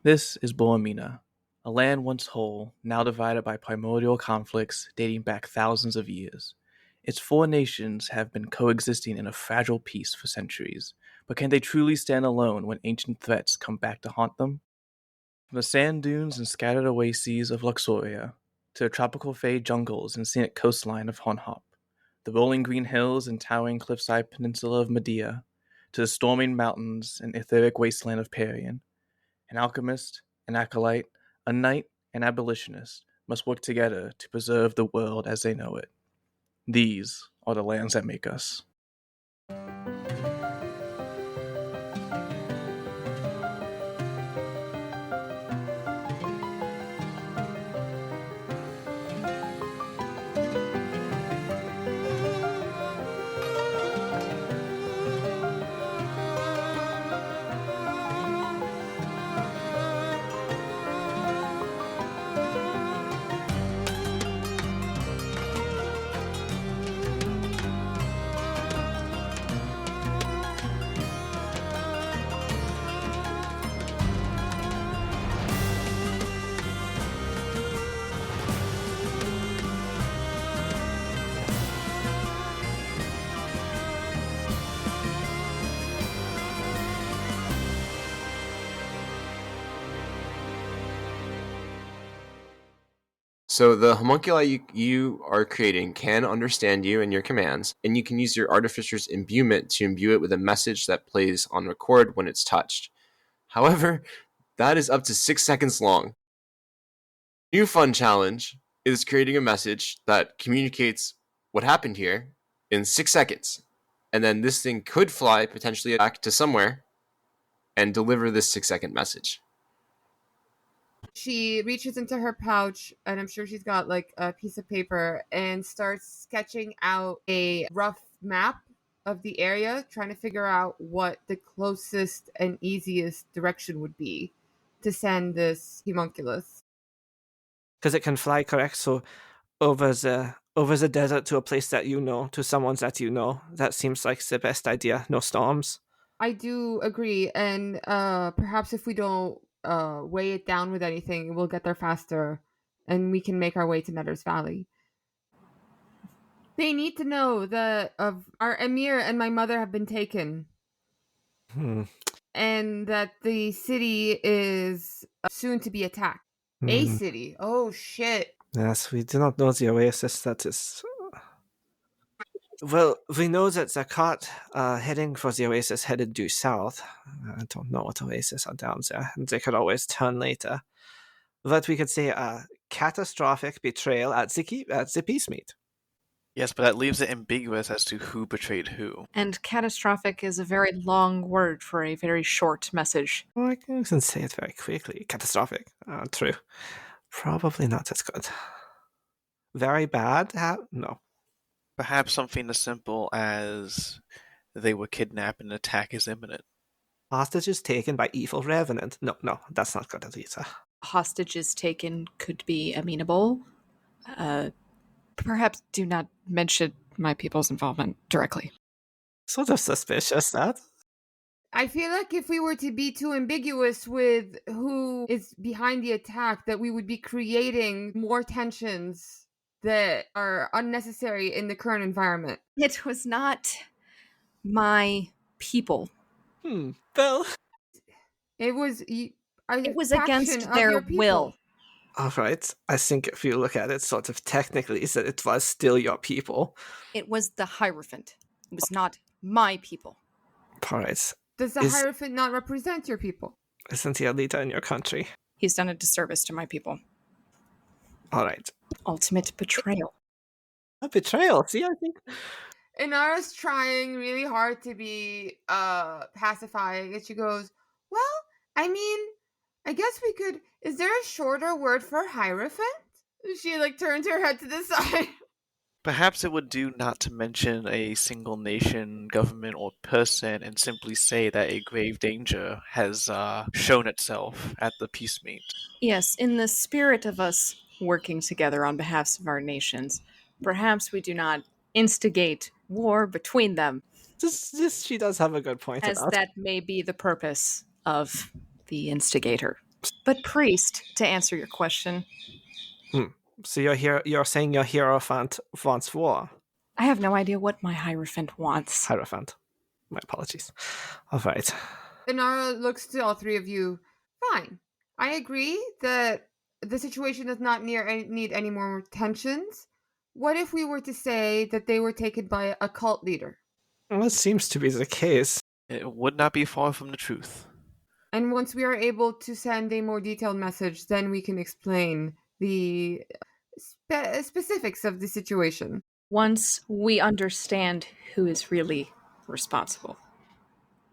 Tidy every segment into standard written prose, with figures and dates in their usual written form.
This is Bohemina, a land once whole, now divided by primordial conflicts dating back thousands of years. Its four nations have been coexisting in a fragile peace for centuries, but can they truly stand alone when ancient threats come back to haunt them? From the sand dunes and scattered oases of Luxoria, to the tropical fade jungles and scenic coastline of Honhop, the rolling green hills and towering cliffside peninsula of Medea, to the storming mountains and etheric wasteland of Perian, an alchemist, an acolyte, a knight, and abolitionist must work together to preserve the world as they know it. These are the lands that make us. So the homunculi you are creating can understand you and your commands, and you can use your artificer's imbuement to imbue it with a message that plays on record when it's touched. However, that is up to 6 seconds long. New fun challenge is creating a message that communicates what happened here in 6 seconds. And then this thing could fly potentially back to somewhere and deliver this 6-second message. She reaches into her pouch, and I'm sure she's got like a piece of paper, and starts sketching out a rough map of the area, trying to figure out what the closest and easiest direction would be to send this homunculus. Because it can fly, correct? So over the desert to a place that you know, to someone that you know. That seems like the best idea. No storms. I do agree, and perhaps if we don't weigh it down with anything, we'll get there faster, and we can make our way to Nether's Valley. They need to know that of our emir and my mother have been taken, and that the city is soon to be attacked. A city? Oh shit! Yes, we do not know the oasis that is. Well, we know that the cart heading for the oasis headed due south. I don't know what oases are down there, and they could always turn later. But we could say a catastrophic betrayal at the peace meet. Yes, but that leaves it ambiguous as to who betrayed who. And catastrophic is a very long word for a very short message. Well, I can say it very quickly. Catastrophic. True. Probably not as good. Very bad? No. Perhaps something as simple as they were kidnapped and an attack is imminent. Hostages taken by evil revenant. No, that's not good either. Hostages taken could be amenable. Perhaps do not mention my people's involvement directly. Sort of suspicious, that. I feel like if we were to be too ambiguous with who is behind the attack, that we would be creating more tensions that are unnecessary in the current environment. It was not my people. Well, it was against their will. All right. I think if you look at it sort of technically, that it was still your people. It was the Hierophant. It was not my people. All right. Does the Hierophant not represent your people? Isn't he a leader in your country? He's done a disservice to my people. All right. Ultimate betrayal. A betrayal? See, I think... Inara's trying really hard to be pacifying, and she goes, well, I mean, I guess we could... Is there a shorter word for Hierophant? She, turns her head to the side. Perhaps it would do not to mention a single nation, government, or person and simply say that a grave danger has shown itself at the peace meet. Yes, in the spirit of us working together on behalf of our nations, perhaps we do not instigate war between them. She does have a good point. As that may be the purpose of the instigator. But priest, to answer your question, So you're saying your Hierophant wants war? I have no idea what my Hierophant wants. Hierophant. My apologies. All right. Inara looks to all three of you. Fine. I agree that the situation does not need any more tensions. What if we were to say that they were taken by a cult leader? Well, that seems to be the case. It would not be far from the truth. And once we are able to send a more detailed message, then we can explain the specifics of the situation. Once we understand who is really responsible,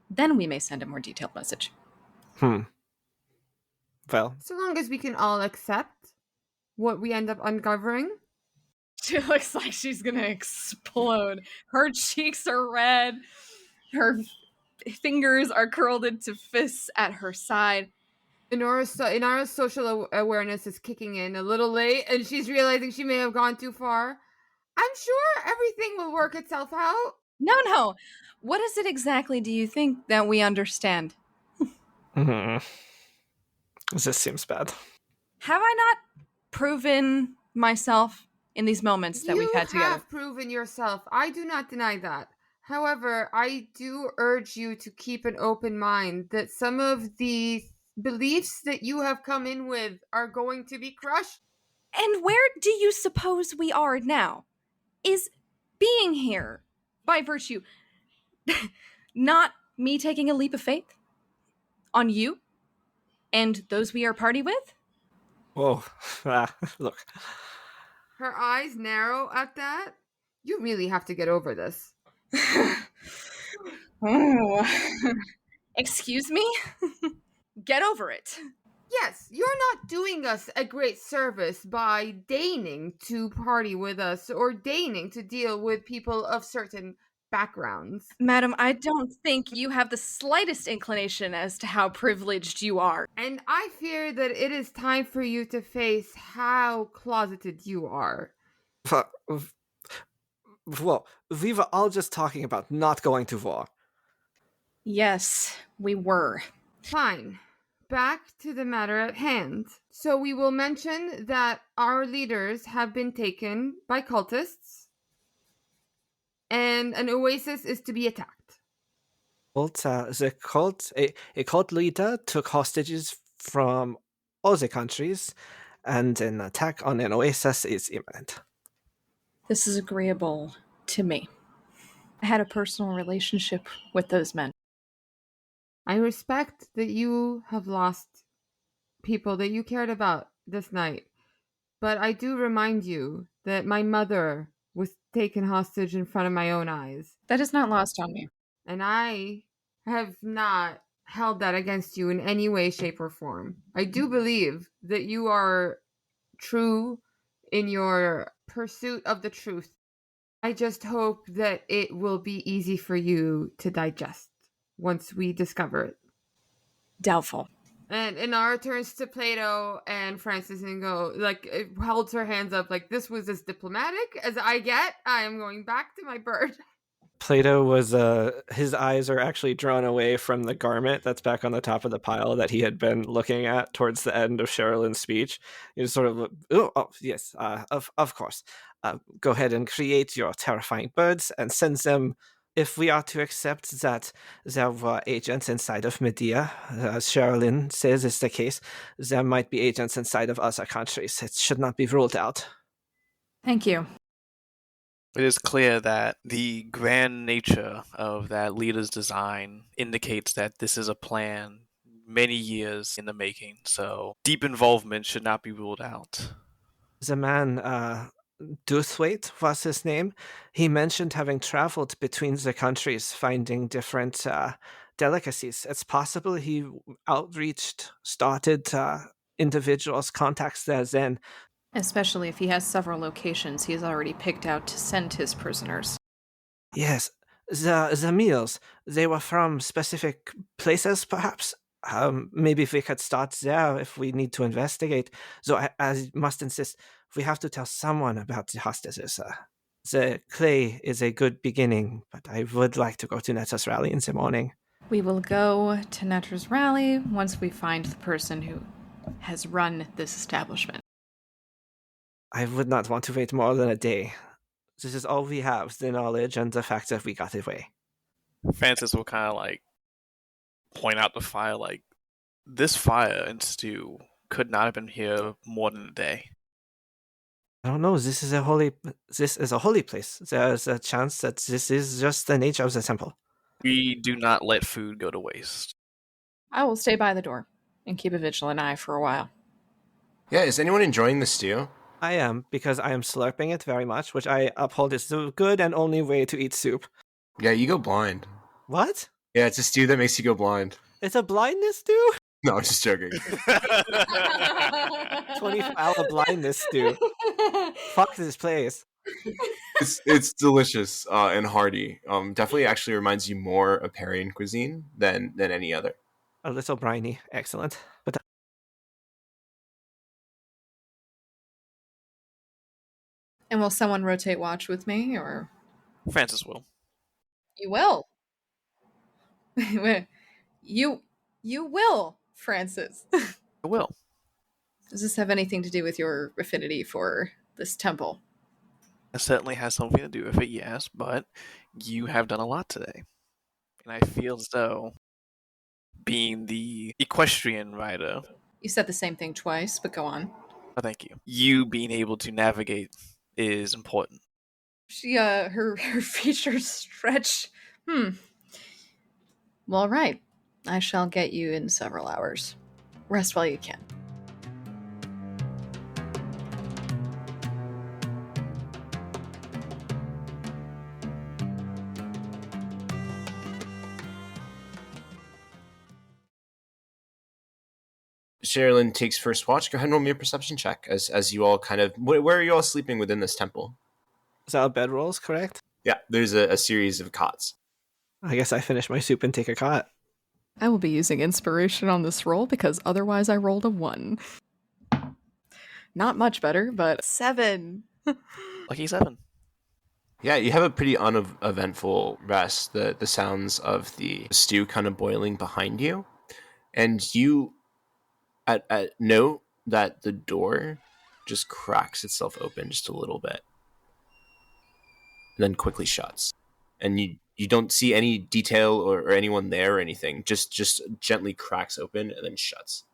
then we may send a more detailed message. Well, So long as we can all accept what we end up uncovering. She looks like she's gonna explode. Her cheeks are red. Her fingers are curled into fists at her side. Inara's social awareness is kicking in a little late, and she's realizing she may have gone too far. I'm sure everything will work itself out. No. What is it exactly do you think that we understand? This seems bad. Have I not proven myself in these moments that we've had together? You have proven yourself. I do not deny that. However, I do urge you to keep an open mind that some of the beliefs that you have come in with are going to be crushed. And where do you suppose we are now? Is being here, by virtue, not me taking a leap of faith? On you? And those we are party with? Whoa. Look. Her eyes narrow at that. You really have to get over this. Oh. Excuse me? Get over it. Yes, you're not doing us a great service by deigning to party with us or deigning to deal with people of certain backgrounds. Madam, I don't think you have the slightest inclination as to how privileged you are. And I fear that it is time for you to face how closeted you are. Well, we were all just talking about not going to war. Yes, we were. Fine. Back to the matter at hand. So we will mention that our leaders have been taken by cultists, and an oasis is to be attacked. Well, the cult, a cult leader took hostages from all the countries, and an attack on an oasis is imminent. This is agreeable to me. I had a personal relationship with those men. I respect that you have lost people that you cared about this night, but I do remind you that my mother was taken hostage in front of my own eyes. That is not lost on me. And I have not held that against you in any way, shape, or form. I do believe that you are true in your pursuit of the truth. I just hope that it will be easy for you to digest once we discover it. Doubtful. And Inara turns to Plato and Francis and holds her hands up like, this was as diplomatic as I get. I am going back to my bird. Plato was, his eyes are actually drawn away from the garment that's back on the top of the pile that he had been looking at towards the end of Sherilyn's speech. He was sort of, yes, of course. Go ahead and create your terrifying birds and send them. If we are to accept that there were agents inside of Medea, as Sherilyn says is the case, there might be agents inside of other countries. It should not be ruled out. Thank you. It is clear that the grand nature of that leader's design indicates that this is a plan many years in the making, so deep involvement should not be ruled out. The man, Doothwaite was his name. He mentioned having traveled between the countries, finding different delicacies. It's possible he started individuals' contacts there then. Especially if he has several locations he has already picked out to send his prisoners. Yes, the meals, they were from specific places, perhaps. Maybe if we could start there if we need to investigate. So I must insist, we have to tell someone about the hostages. The clay is a good beginning, but I would like to go to Netta's rally in the morning. We will go to Netra's rally once we find the person who has run this establishment. I would not want to wait more than a day. This is all we have, the knowledge and the fact that we got away. Francis will kind of like point out the fire, like, this fire and stew could not have been here more than a day. I don't know. This is a holy place. There's a chance that this is just the nature of the temple. We do not let food go to waste. I will stay by the door and keep a vigilant eye for a while. Yeah, is anyone enjoying the stew? I am, because I am slurping it very much, which I uphold is the good and only way to eat soup. Yeah, you go blind. What? Yeah, it's a stew that makes you go blind. It's a blindness stew? No, I'm just joking. 24-hour blindness stew. Fuck this place. It's delicious and hearty. Definitely actually reminds you more of Perian cuisine than any other. A little briny. Excellent. But And will someone rotate watch with me, or Francis will. you will? you will, Francis. I will. Does this have anything to do with your affinity for this temple? It certainly has something to do with it, yes, but you have done a lot today. And I feel as though being the equestrian rider. You said the same thing twice, but go on. Oh, thank you. You being able to navigate is important. She, her features stretch. Well, right. I shall get you in several hours. Rest while you can. Sherilyn takes first watch. Go ahead and roll me a perception check as you all kind of... Where are you all sleeping within this temple? is our bedrolls correct? Yeah, there's a series of cots. I guess I finish my soup and take a cot. I will be using inspiration on this roll because otherwise I rolled a 1. Not much better, but 7. Lucky 7. Yeah, you have a pretty uneventful rest. The sounds of the stew kind of boiling behind you. And you at note that the door just cracks itself open just a little bit. And then quickly shuts. And you don't see any detail or anyone there or anything. Just gently cracks open and then shuts.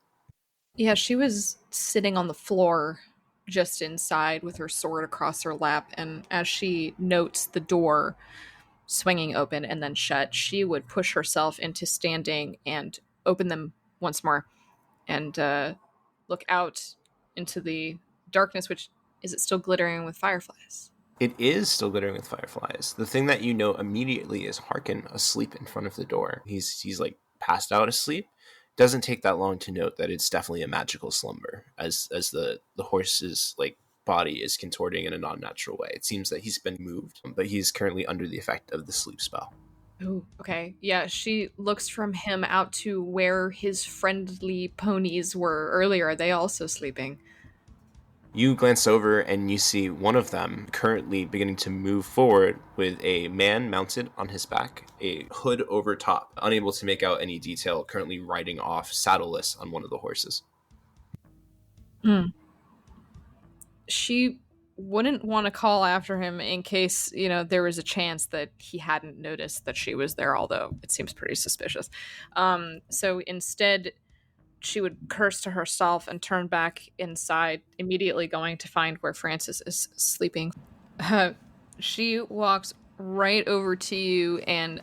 Yeah, she was sitting on the floor just inside with her sword across her lap, and as she notes the door swinging open and then shut, she would push herself into standing and open them once more and look out into the darkness, which is it still glittering with fireflies? It is still glittering with fireflies. The thing that you know immediately is Harkin asleep in front of the door. He's like passed out asleep. Doesn't take that long to note that it's definitely a magical slumber as the horse's like body is contorting in a non-natural way. It seems that he's been moved, but he's currently under the effect of the sleep spell. Ooh, okay. Yeah, she looks from him out to where his friendly ponies were earlier. Are they also sleeping? You glance over and you see one of them currently beginning to move forward with a man mounted on his back, a hood over top, unable to make out any detail, currently riding off saddleless on one of the horses. She wouldn't want to call after him in case, there was a chance that he hadn't noticed that she was there, although it seems pretty suspicious. So instead, she would curse to herself and turn back inside, immediately going to find where Francis is sleeping. She walks right over to you and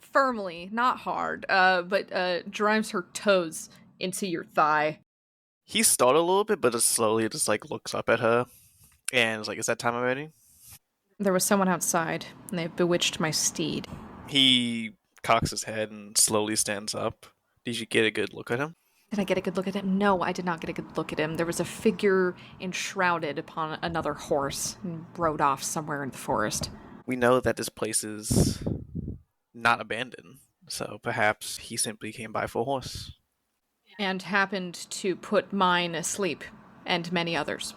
firmly, not hard, but drives her toes into your thigh. He startled a little bit, but just slowly just like looks up at her and is like, "Is that time already?" There was someone outside, and they bewitched my steed. He cocks his head and slowly stands up. Did you get a good look at him? Did I get a good look at him? No, I did not get a good look at him. There was a figure enshrouded upon another horse and rode off somewhere in the forest. We know that this place is not abandoned, so perhaps he simply came by for a horse. And happened to put mine asleep, and many others.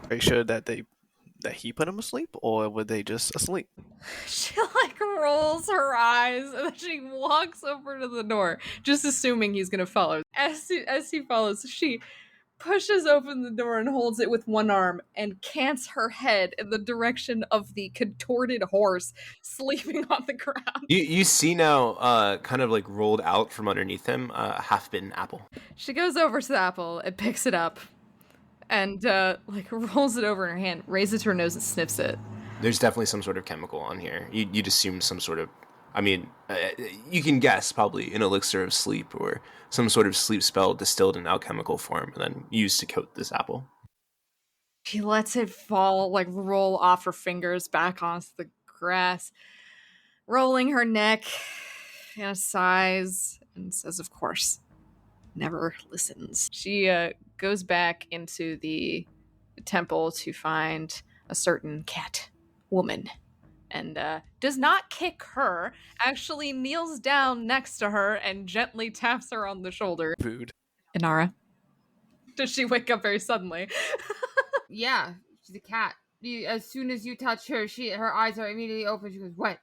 Are you sure that that he put him asleep, or were they just asleep? She like rolls her eyes and then she walks over to the door, just assuming he's gonna follow. As he follows, she pushes open the door and holds it with one arm and cants her head in the direction of the contorted horse sleeping on the ground. You see now, kind of like rolled out from underneath him, a half-bitten apple. She goes over to the apple and picks it up and like rolls it over in her hand, raises her nose and sniffs it. There's definitely some sort of chemical on here. You'd assume some sort of, you can guess probably an elixir of sleep or some sort of sleep spell distilled in alchemical form and then used to coat this apple. She lets it fall, like roll off her fingers back onto the grass, rolling her neck and sighs, and says, of course, never listens. She goes back into the temple to find a certain cat woman and does not kick her, actually kneels down next to her and gently taps her on the shoulder. Food. Inara. Does she wake up very suddenly? Yeah, she's a cat. As soon as you touch her, her eyes are immediately open. She goes, "What?"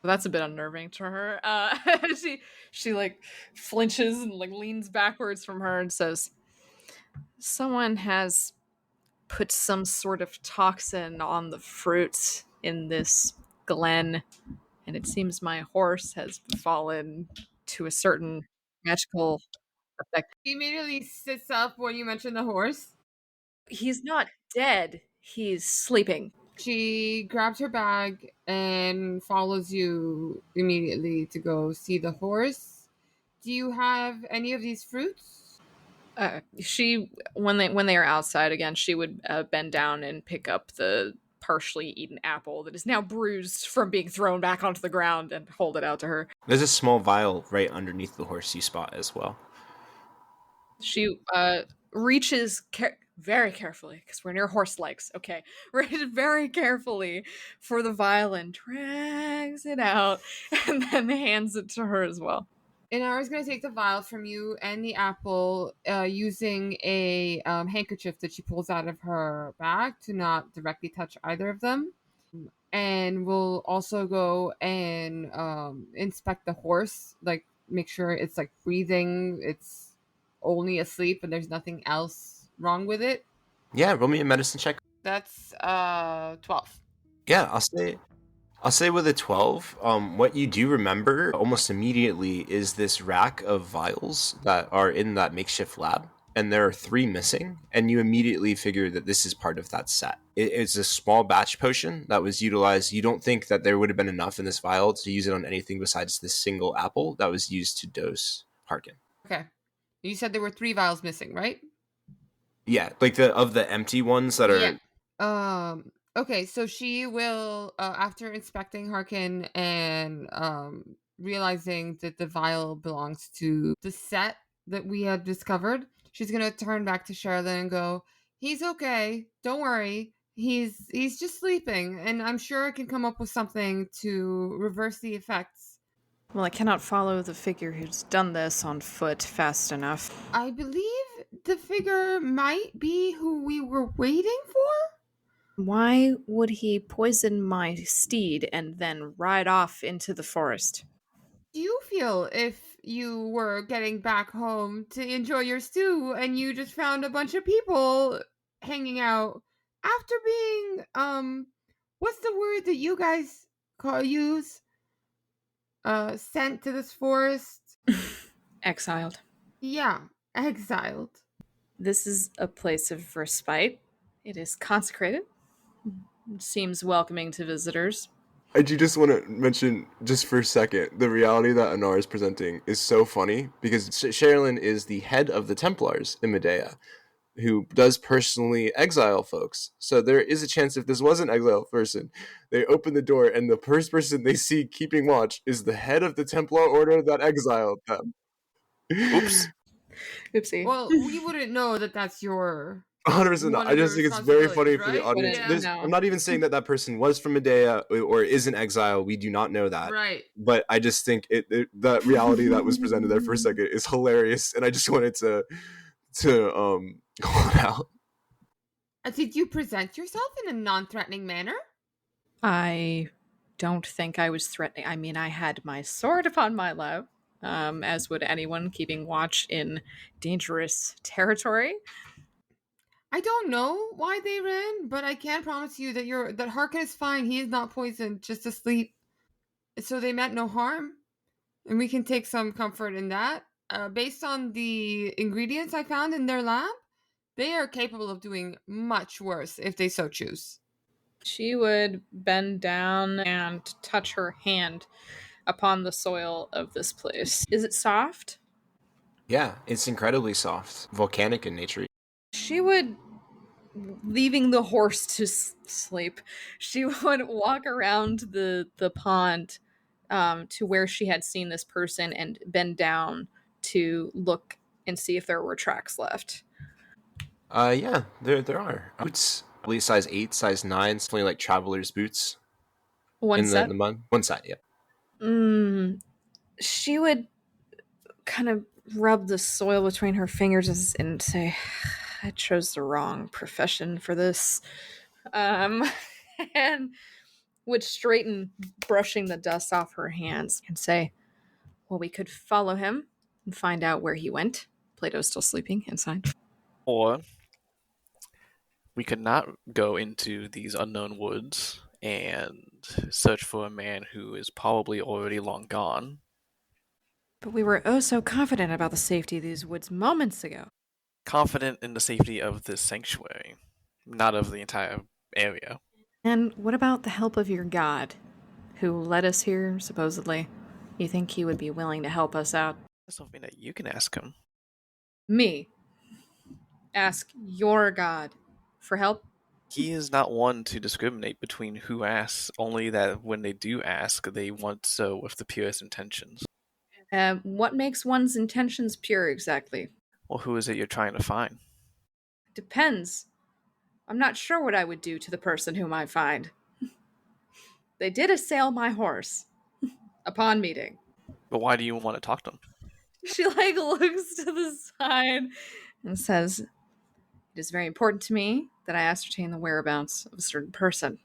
That's a bit unnerving to her. She like flinches and like leans backwards from her and says, someone has put some sort of toxin on the fruit in this glen, and it seems my horse has fallen to a certain magical effect. She immediately sits up when you mention the horse. He's not dead. He's sleeping. She grabs her bag and follows you immediately to go see the horse. Do you have any of these fruits? She when they are outside again, she would bend down and pick up the partially eaten apple that is now bruised from being thrown back onto the ground and hold it out to her. There's a small vial right underneath the horse you spot as well. She reaches very carefully, because we're near horse legs, okay? Reaches very carefully for the vial and drags it out and then hands it to her as well. Inara's going to take the vial from you and the apple using a handkerchief that she pulls out of her bag to not directly touch either of them. And we'll also go and inspect the horse, like make sure it's like breathing, it's only asleep, and there's nothing else wrong with it. Yeah, roll me a medicine check. That's 12. Yeah, I'll say with a 12, what you do remember almost immediately is this rack of vials that are in that makeshift lab, and there are 3 missing, and you immediately figure that this is part of that set. It's a small batch potion that was utilized. You don't think that there would have been enough in this vial to use it on anything besides this single apple that was used to dose Harkin. Okay. You said there were 3 vials missing, right? Yeah, like the empty ones that are... Yeah. Okay, so she will, after inspecting Harkin and realizing that the vial belongs to the set that we had discovered, she's going to turn back to Sherilyn and go, "He's okay. Don't worry. He's just sleeping, and I'm sure I can come up with something to reverse the effects." Well, I cannot follow the figure who's done this on foot fast enough. I believe the figure might be who we were waiting for? Why would he poison my steed and then ride off into the forest? Do you feel if you were getting back home to enjoy your stew and you just found a bunch of people hanging out after being, what's the word that you guys use? Sent to this forest? Exiled. Yeah, exiled. This is a place of respite. It is consecrated. Seems welcoming to visitors. I do just want to mention, just for a second, the reality that Anar is presenting is so funny, because Sherilyn is the head of the Templars in Medea, who does personally exile folks. So there is a chance if this was an exiled person, they open the door and the first person they see keeping watch is the head of the Templar order that exiled them. Oops. Oopsie. Well, we wouldn't know that that's your... 100%. I just think it's very funny for the audience. Yeah. No. I'm not even saying that person was from Medea or is in exile. We do not know that. Right. But I just think that reality that was presented there for a second is hilarious, and I just wanted to call it out. Did you present yourself in a non-threatening manner? I don't think I was threatening. I mean, I had my sword upon my lap, as would anyone keeping watch in dangerous territory. I don't know why they ran, but I can promise you that Harkin is fine. He is not poisoned, just asleep. So they meant no harm, and we can take some comfort in that. Based on the ingredients I found in their lab, they are capable of doing much worse if they so choose. She would bend down and touch her hand upon the soil of this place. Is it soft? Yeah, it's incredibly soft, volcanic in nature. She would, leaving the horse to sleep, she would walk around the pond to where she had seen this person and bend down to look and see if there were tracks left. Yeah, there are boots. At least size 8, size 9, something like traveler's boots One in set. the mud. One side, yeah. She would kind of rub the soil between her fingers and say, I chose the wrong profession for this. Um, and would straighten, brushing the dust off her hands, and say, well, we could follow him and find out where he went. Plato's still sleeping inside. Or we could not go into these unknown woods and search for a man who is probably already long gone. But we were oh so confident about the safety of these woods moments ago. Confident in the safety of this sanctuary, not of the entire area. And what about the help of your god, who led us here, supposedly? You think he would be willing to help us out? That's something that you can ask him. Me. Ask your god for help? He is not one to discriminate between who asks, only that when they do ask, they want so with the purest intentions. What makes one's intentions pure exactly? Well, who is it you're trying to find? Depends. I'm not sure what I would do to the person whom I find. They did assail my horse upon meeting. But why do you want to talk to him? She looks to the side and says, it is very important to me that I ascertain the whereabouts of a certain person.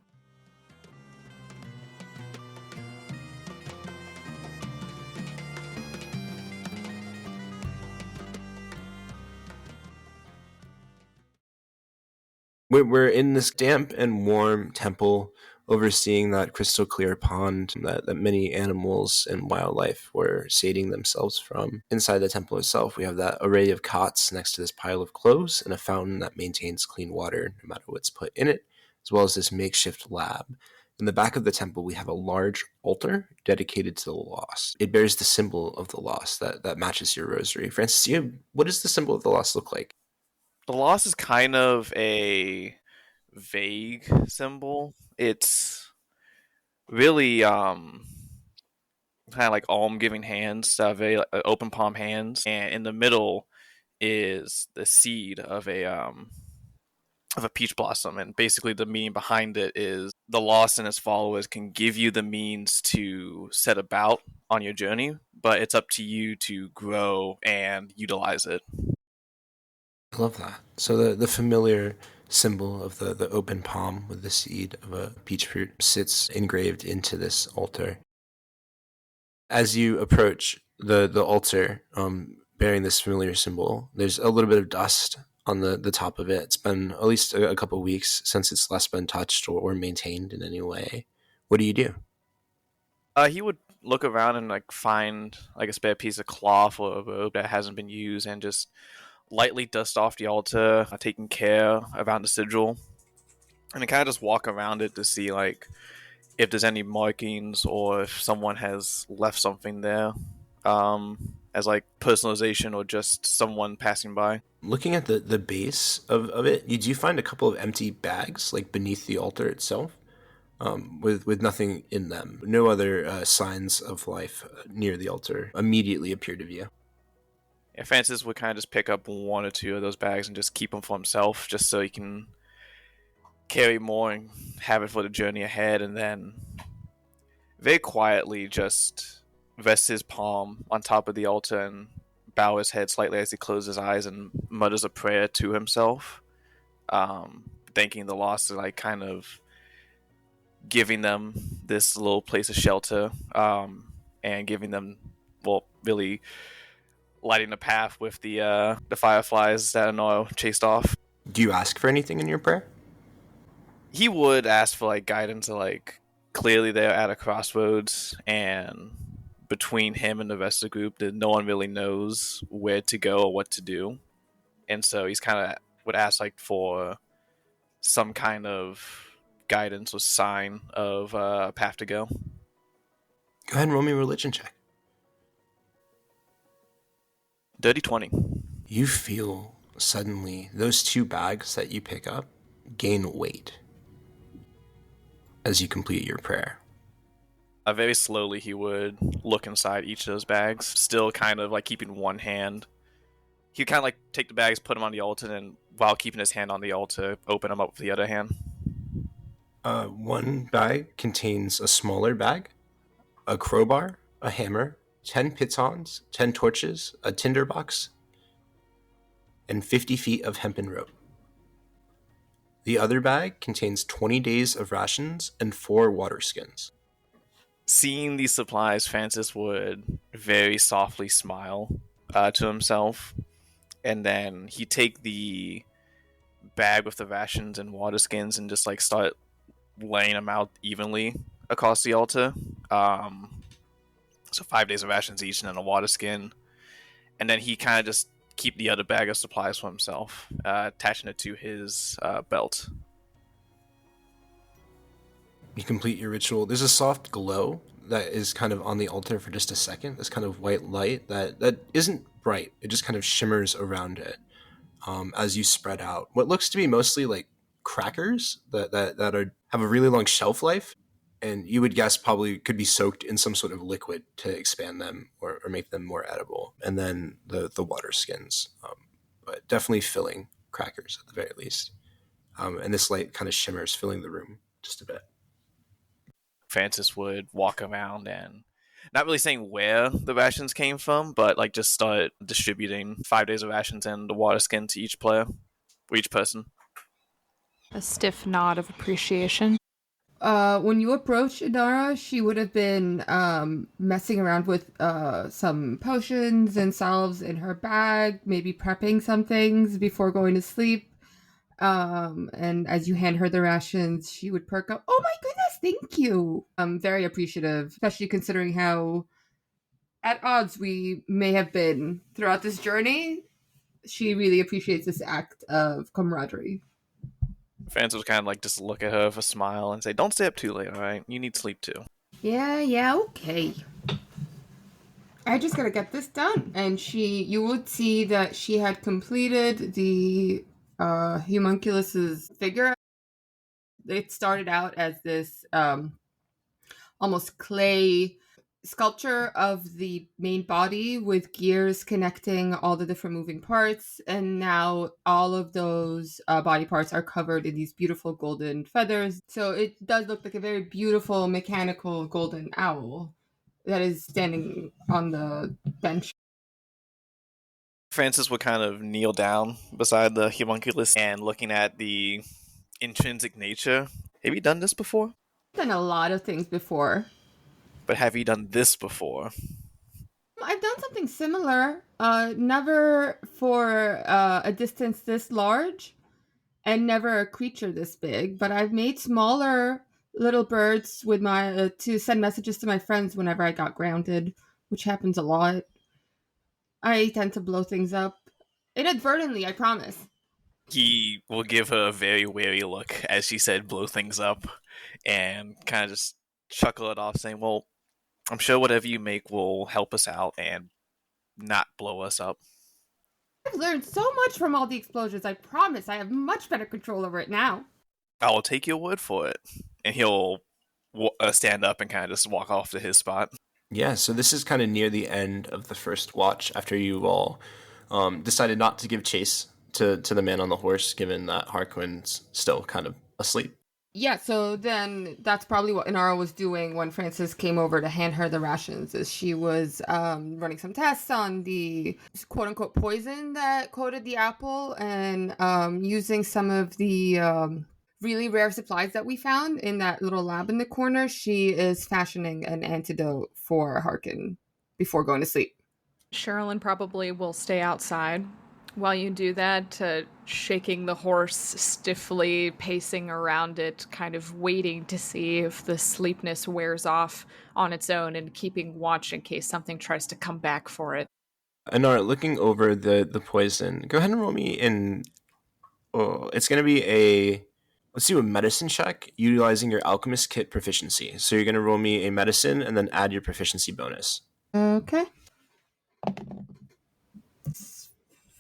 We're in this damp and warm temple overseeing that crystal clear pond that many animals and wildlife were sating themselves from. Inside the temple itself, we have that array of cots next to this pile of clothes and a fountain that maintains clean water no matter what's put in it, as well as this makeshift lab. In the back of the temple, we have a large altar dedicated to the lost. It bears the symbol of the lost that matches your rosary. Francis, what does the symbol of the lost look like? The loss is kind of a vague symbol. It's really kind of like alm giving hands, very open palm hands, and in the middle is the seed of a peach blossom, and basically the meaning behind it is the lost and his followers can give you the means to set about on your journey, but it's up to you to grow and utilize it. I love that. So the familiar symbol of the open palm with the seed of a peach fruit sits engraved into this altar. As you approach the altar, bearing this familiar symbol, there's a little bit of dust on the top of it. It's been at least a couple of weeks since it's last been touched or maintained in any way. What do you do? He would look around and like find like a spare piece of cloth or a robe that hasn't been used and just lightly dust off the altar, taking care around the sigil, and then kind of just walk around it to see like if there's any markings or if someone has left something there, as like personalization or just someone passing by. Looking at the base of it, you do find a couple of empty bags like beneath the altar itself, with nothing in them. No other signs of life near the altar immediately appear to view. Yeah, Francis would kind of just pick up one or two of those bags and just keep them for himself, just so he can carry more and have it for the journey ahead, and then very quietly just rest his palm on top of the altar and bow his head slightly as he closes his eyes and mutters a prayer to himself. thanking the lost, like kind of giving them this little place of shelter, and giving them, well, really lighting the path with the fireflies that Anoro chased off. Do you ask for anything in your prayer? He would ask for like guidance, like clearly they're at a crossroads, and between him and the rest of the group, that no one really knows where to go or what to do, and so he's kind of would ask like for some kind of guidance or sign of a path to go. Go ahead and roll me a religion check. Dirty 20. You feel suddenly those 2 bags that you pick up gain weight as you complete your prayer. Very slowly he would look inside each of those bags, still kind of like keeping one hand. He'd kind of like take the bags, put them on the altar, and while keeping his hand on the altar, open them up with the other hand. One bag contains a smaller bag, a crowbar, a hammer, 10 pitons, 10 torches, a tinderbox, and 50 feet of hempen rope. The other bag contains 20 days of rations and 4 water skins. Seeing these supplies, Francis would very softly smile to himself, and then he'd take the bag with the rations and water skins and just like start laying them out evenly across the altar. So 5 days of rations each, and then a water skin, and then he kind of just keep the other bag of supplies for himself, attaching it to his belt. You complete your ritual. There's a soft glow that is kind of on the altar for just a second. This kind of white light that isn't bright. It just kind of shimmers around it as you spread out what looks to be mostly like crackers that have a really long shelf life, and you would guess probably could be soaked in some sort of liquid to expand them or make them more edible. And then the water skins, but definitely filling crackers at the very least. And this light kind of shimmers, filling the room just a bit. Francis would walk around and not really saying where the rations came from, but like just start distributing 5 days of rations and the water skin to each player, or each person. A stiff nod of appreciation. When you approach Idara, she would have been messing around with some potions and salves in her bag, maybe prepping some things before going to sleep. And as you hand her the rations, she would perk up. Oh my goodness, thank you. I'm very appreciative, especially considering how at odds we may have been throughout this journey. She really appreciates this act of camaraderie. Francis would kind of like just look at her with a smile and say, "Don't stay up too late, all right? You need sleep too." Yeah, okay. I just gotta get this done. And you would see that she had completed the homunculus's figure. It started out as this almost clay sculpture of the main body with gears connecting all the different moving parts, and now all of those body parts are covered in these beautiful golden feathers. So it does look like a very beautiful mechanical golden owl that is standing on the bench. Francis would kind of kneel down beside the homunculus and looking at the intrinsic nature. Have you done this before? I've done a lot of things before. But have you done this before? I've done something similar. Never for a distance this large, and never a creature this big. But I've made smaller little birds with my to send messages to my friends whenever I got grounded, which happens a lot. I tend to blow things up inadvertently, I promise. He will give her a very wary look as she said blow things up, and kind of just chuckle it off, saying, "Well, I'm sure whatever you make will help us out and not blow us up." I've learned so much from all the explosions. I promise I have much better control over it now. I will take your word for it. And he'll stand up and kind of just walk off to his spot. Yeah, so this is kind of near the end of the first watch after you all decided not to give chase to the man on the horse, given that Harquin's still kind of asleep. Yeah, so then that's probably what Inara was doing when Francis came over to hand her the rations. Is she was running some tests on the quote unquote poison that coated the apple, and using some of the really rare supplies that we found in that little lab in the corner. She is fashioning an antidote for Harkin before going to sleep. Sherilyn probably will stay outside while you do that, shaking the horse stiffly, pacing around it, kind of waiting to see if the sleepness wears off on its own and keeping watch in case something tries to come back for it. Anara, looking over the poison, go ahead and roll me in. Oh, it's going to be let's do a medicine check utilizing your Alchemist kit proficiency. So you're going to roll me a medicine and then add your proficiency bonus. Okay.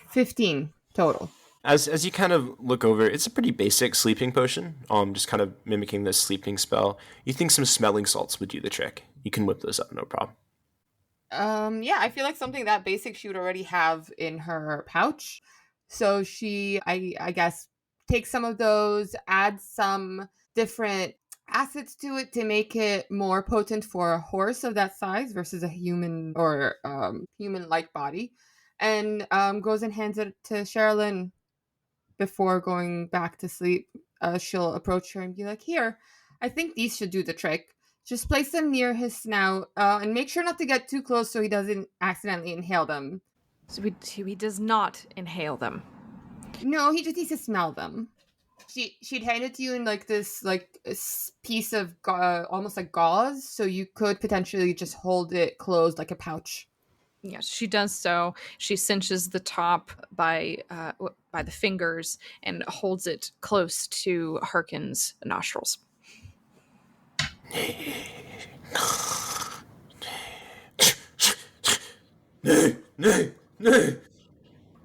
15 total. As you kind of look over, it's a pretty basic sleeping potion, just kind of mimicking this sleeping spell. You think some smelling salts would do the trick. You can whip those up, no problem. Yeah, I feel like something that basic she would already have in her pouch. So she, I guess, takes some of those, adds some different acids to it to make it more potent for a horse of that size versus a human or human-like body, and goes and hands it to Sherilyn before going back to sleep. She'll approach her and be like, "Here, I think these should do the trick. Just place them near his snout, and make sure not to get too close so he doesn't accidentally inhale them." So he does not inhale them. No, he just needs to smell them. She'd hand it to you in like this piece of almost like gauze, so you could potentially just hold it closed like a pouch. Yes, she does so. She cinches the top by the fingers and holds it close to Harkin's nostrils.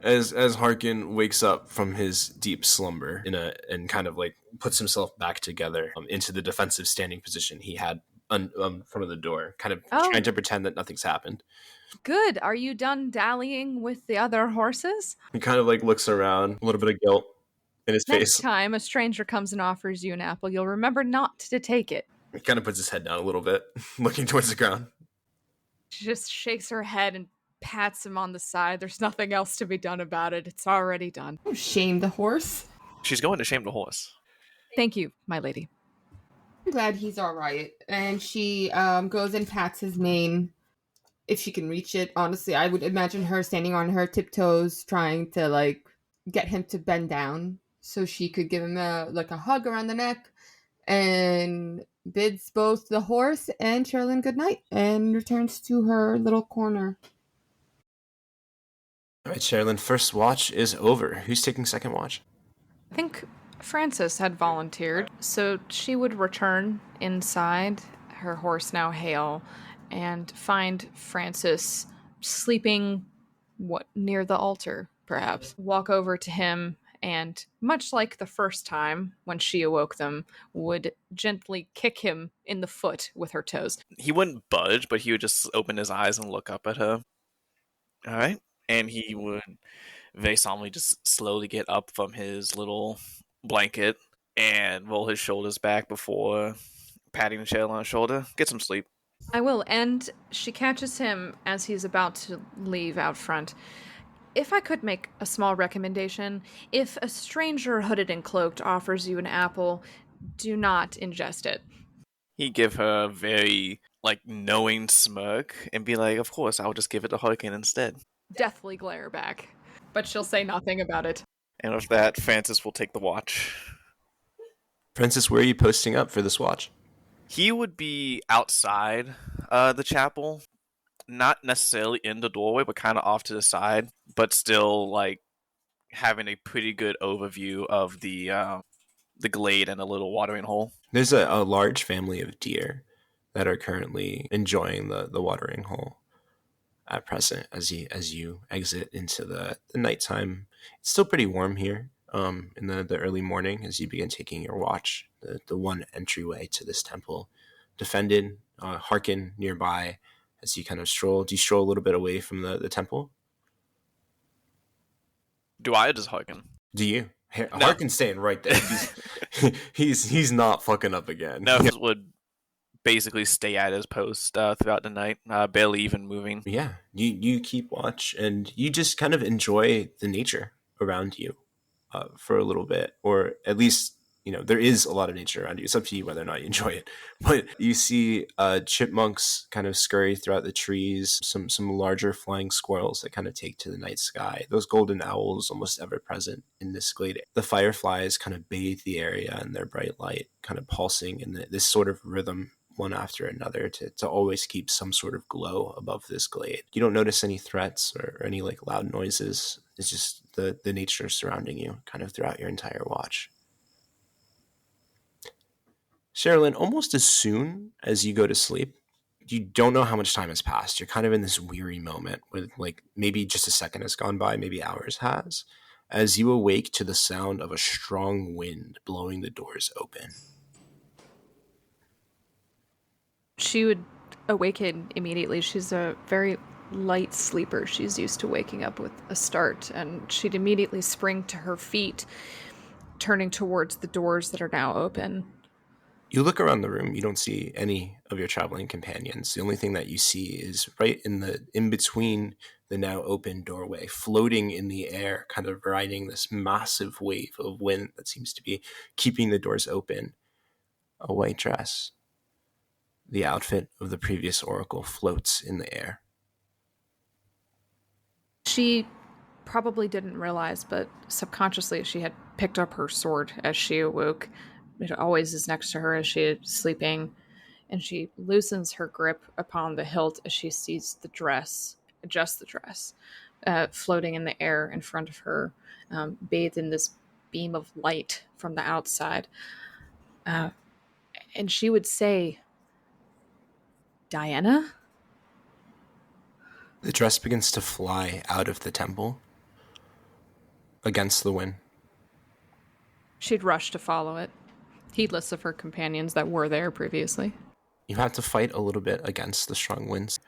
As Harkin wakes up from his deep slumber and kind of like puts himself back together into the defensive standing position he had in front of the door, kind of trying to pretend that nothing's happened. Good. Are you done dallying with the other horses? He kind of like looks around, a little bit of guilt in his Next face. time a stranger comes and offers you an apple, you'll remember not to take it. He kind of puts his head down a little bit, looking towards the ground. She just shakes her head and pats him on the side. There's nothing else to be done about it. It's already done. Shame the horse. She's going to shame the horse. Thank you, my lady. I'm glad he's all right. And she goes and pats his mane, if she can reach it. Honestly, I would imagine her standing on her tiptoes, trying to like get him to bend down so she could give him a hug around the neck, and bids both the horse and Sherilyn good night and returns to her little corner. All right, Sherilyn, first watch is over. Who's taking second watch? I think Frances had volunteered, so she would return inside, her horse now Hale, and find Francis sleeping near the altar, perhaps. Walk over to him and, much like the first time when she awoke them, would gently kick him in the foot with her toes. He wouldn't budge, but he would just open his eyes and look up at her. All right. And he would very solemnly just slowly get up from his little blanket and roll his shoulders back before patting the Sherilyn on the shoulder. Get some sleep. I will, and she catches him as he's about to leave out front. If I could make a small recommendation, if a stranger hooded and cloaked offers you an apple, do not ingest it. He'd give her a very, knowing smirk and be like, of course, I'll just give it to Harkin instead. Deathly glare back, but she'll say nothing about it. And with that, Francis will take the watch. Francis, where are you posting up for this watch? He would be outside the chapel, not necessarily in the doorway, but kind of off to the side, but still having a pretty good overview of the glade and a little watering hole. There's a large family of deer that are currently enjoying the watering hole at present as you exit into the nighttime. It's still pretty warm here in the early morning as you begin taking your watch. The one entryway to this temple defended, Harkin nearby as you kind of stroll. Do you stroll a little bit away from the temple? Do I or does Harkin? Do you? Harkin's staying right there. He's not fucking up again. No, would basically stay at his post throughout the night, barely even moving. Yeah, you keep watch, and you just kind of enjoy the nature around you for a little bit, or at least, there is a lot of nature around you. It's up to you whether or not you enjoy it. But you see chipmunks kind of scurry throughout the trees, some larger flying squirrels that kind of take to the night sky, those golden owls almost ever present in this glade. The fireflies kind of bathe the area in their bright light, kind of pulsing in this sort of rhythm, one after another, to always keep some sort of glow above this glade. You don't notice any threats or any like loud noises. It's just the nature surrounding you kind of throughout your entire watch. Sherilyn, almost as soon as you go to sleep, you don't know how much time has passed. You're kind of in this weary moment where like maybe just a second has gone by, maybe hours has, as you awake to the sound of a strong wind blowing the doors open. She would awaken immediately. She's a very light sleeper. She's used to waking up with a start, and she'd immediately spring to her feet, turning towards the doors that are now open. You look around the room, you don't see any of your traveling companions. The only thing that you see is right in between the now open doorway, floating in the air, kind of riding this massive wave of wind that seems to be keeping the doors open. A white dress. The outfit of the previous oracle floats in the air. She probably didn't realize, but subconsciously she had picked up her sword as she awoke. It always is next to her as she is sleeping, and she loosens her grip upon the hilt as she sees the dress, floating in the air in front of her, bathed in this beam of light from the outside. And she would say, "Diana?" The dress begins to fly out of the temple against the wind. She'd rush to follow it, heedless of her companions that were there previously. You have to fight a little bit against the strong winds,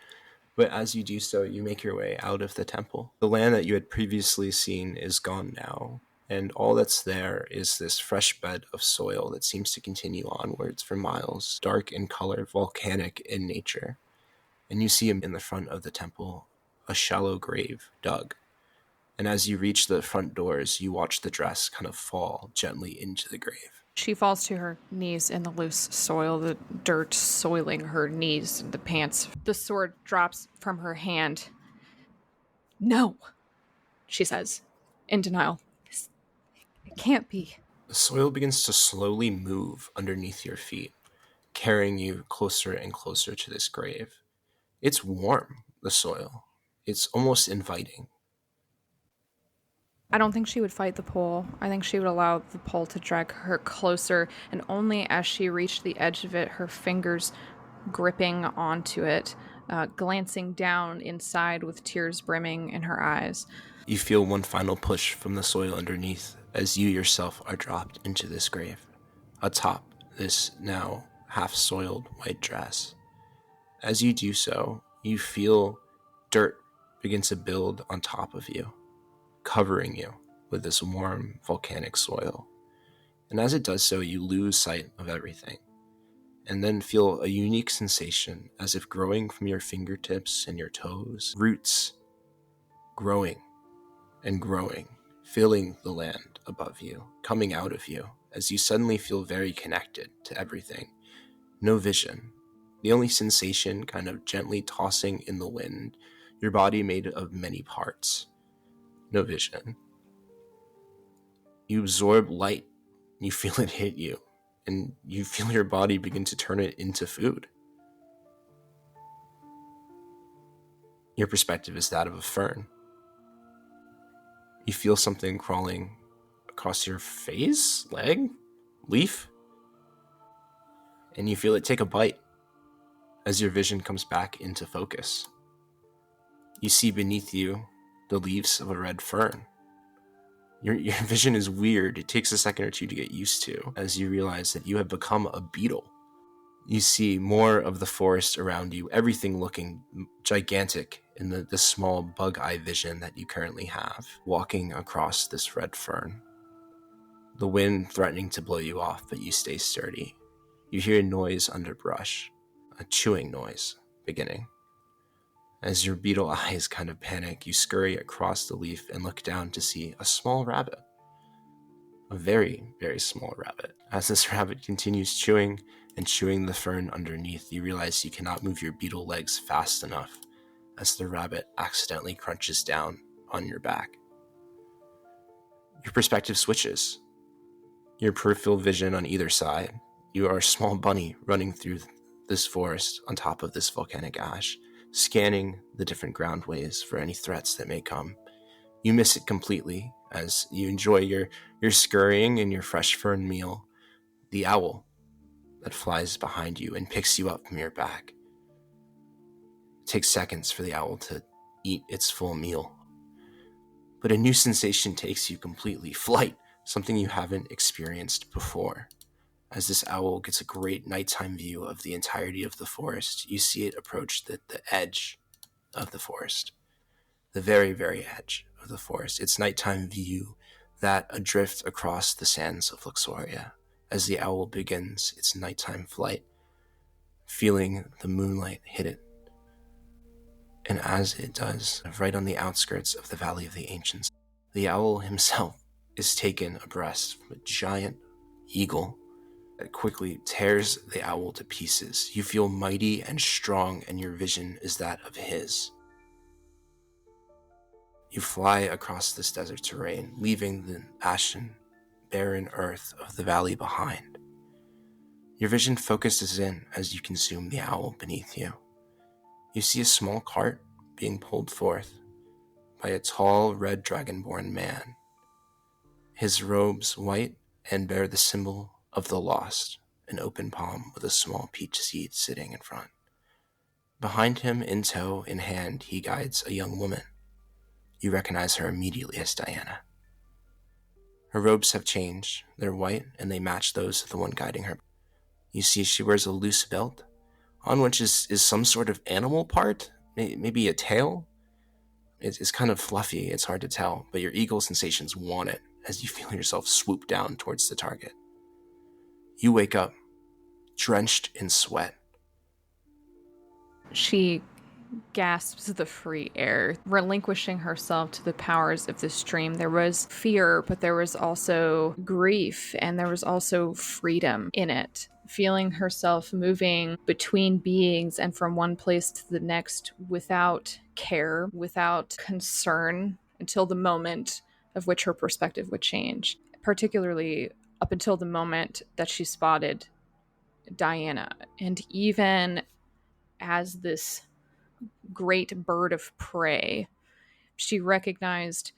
but as you do so, you make your way out of the temple. The land that you had previously seen is gone now, and all that's there is this fresh bed of soil that seems to continue onwards for miles, dark in color, volcanic in nature. And you see in the front of the temple a shallow grave dug. And as you reach the front doors, you watch the dress kind of fall gently into the grave. She falls to her knees in the loose soil, the dirt soiling her knees and the pants. The sword drops from her hand. "No," she says, in denial. "It can't be." The soil begins to slowly move underneath your feet, carrying you closer and closer to this grave. It's warm, the soil. It's almost inviting. I don't think she would fight the pole. I think she would allow the pole to drag her closer, and only as she reached the edge of it, her fingers gripping onto it, glancing down inside with tears brimming in her eyes. You feel one final push from the soil underneath as you yourself are dropped into this grave, atop this now half-soiled white dress. As you do so, you feel dirt begin to build on top of you, covering you with this warm volcanic soil. And as it does so, you lose sight of everything, and then feel a unique sensation as if growing from your fingertips and your toes, roots growing and growing, filling the land above you, coming out of you, as you suddenly feel very connected to everything. No vision. The only sensation kind of gently tossing in the wind, your body made of many parts. No vision. You absorb light, you feel it hit you, and you feel your body begin to turn it into food. Your perspective is that of a fern. You feel something crawling across your face, leg, leaf, and you feel it take a bite as your vision comes back into focus. You see beneath you the leaves of a red fern. Your vision is weird. It takes a second or two to get used to as you realize that you have become a beetle. You see more of the forest around you, everything looking gigantic in the small bug-eye vision that you currently have, walking across this red fern. the wind threatening to blow you off, but you stay sturdy. You hear a noise under brush, a chewing noise beginning. As your beetle eyes kind of panic, you scurry across the leaf and look down to see a small rabbit. A very, very small rabbit. As this rabbit continues chewing and chewing the fern underneath, you realize you cannot move your beetle legs fast enough as the rabbit accidentally crunches down on your back. Your perspective switches. Your peripheral vision on either side. You are a small bunny running through this forest on top of this volcanic ash, scanning the different groundways for any threats that may come. You miss it completely as you enjoy your scurrying and your fresh fern meal. The owl that flies behind you and picks you up from your back. It takes seconds for the owl to eat its full meal. But a new sensation takes you completely. Flight, something you haven't experienced before. As this owl gets a great nighttime view of the entirety of the forest, you see it approach the edge of the forest. The very, very edge of the forest. Its nighttime view that adrift across the sands of Luxoria as the owl begins its nighttime flight, feeling the moonlight hit it. And as it does, right on the outskirts of the Valley of the Ancients, the owl himself is taken abreast from a giant eagle that quickly tears the owl to pieces. You feel mighty and strong, and your vision is that of his. You fly across this desert terrain, leaving the ashen, barren earth of the valley behind. Your vision focuses in as you consume the owl beneath you. You see a small cart being pulled forth by a tall, red dragonborn man. His robes white and bear the symbol of the lost, an open palm with a small peach seed sitting in front. Behind him, in tow, in hand, he guides a young woman. You recognize her immediately as Diana. Her robes have changed. They're white, and they match those of the one guiding her. You see she wears a loose belt, on which is some sort of animal part, maybe a tail. It's kind of fluffy, it's hard to tell, but your eagle sensations want it as you feel yourself swoop down towards the target. You wake up, drenched in sweat. She gasps the free air, relinquishing herself to the powers of the stream. There was fear, but there was also grief, and there was also freedom in it. Feeling herself moving between beings and from one place to the next without care, without concern, until the moment of which her perspective would change. Particularly up until the moment that she spotted Diana. And even as this great bird of prey, she recognized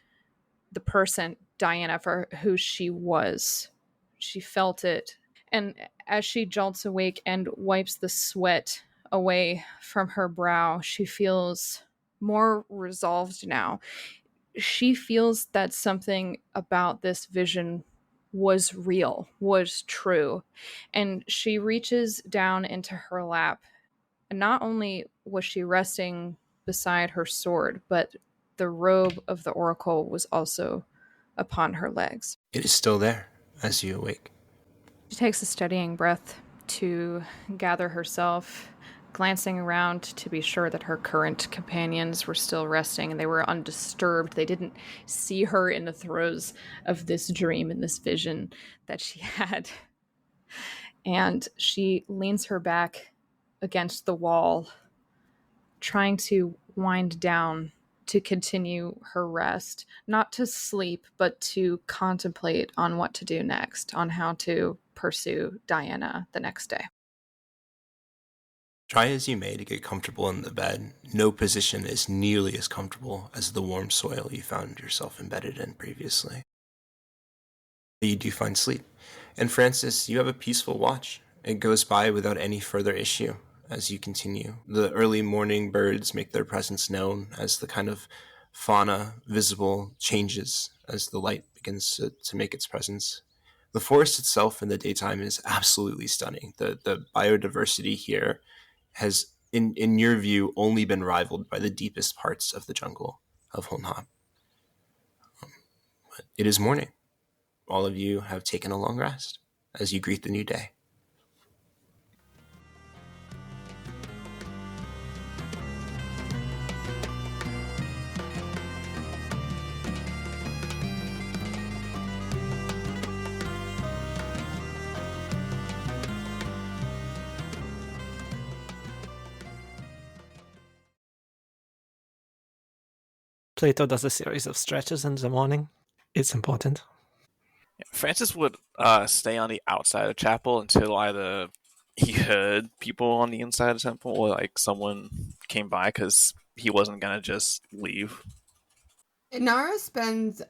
the person, Diana, for who she was. She felt it. And as she jolts awake and wipes the sweat away from her brow, she feels more resolved now. She feels that something about this vision was real, was true. And she reaches down into her lap. And not only was she resting beside her sword, but the robe of the oracle was also upon her legs. It is still there as you awake. She takes a steadying breath to gather herself, glancing around to be sure that her current companions were still resting and they were undisturbed. They didn't see her in the throes of this dream and this vision that she had. And she leans her back against the wall, trying to wind down to continue her rest, not to sleep, but to contemplate on what to do next, on how to pursue Diana the next day. Try as you may to get comfortable in the bed, no position is nearly as comfortable as the warm soil you found yourself embedded in previously. But you do find sleep. And Francis, you have a peaceful watch. It goes by without any further issue as you continue. The early morning birds make their presence known as the kind of fauna visible changes as the light begins to make its presence. The forest itself in the daytime is absolutely stunning. The biodiversity here has, in your view, only been rivaled by the deepest parts of the jungle of Honhab. It is morning. all of you have taken a long rest as you greet the new day. Plato does a series of stretches in the morning. It's important. Francis would stay on the outside of the chapel until either he heard people on the inside of the temple or like someone came by, because he wasn't gonna just leave. Inara spends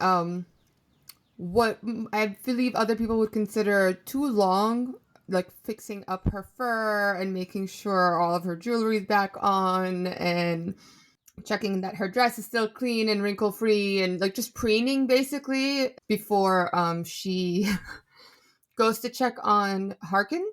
what I believe other people would consider too long, like fixing up her fur and making sure all of her jewelry is back on and checking that her dress is still clean and wrinkle free and like just preening basically before she goes to check on Harkin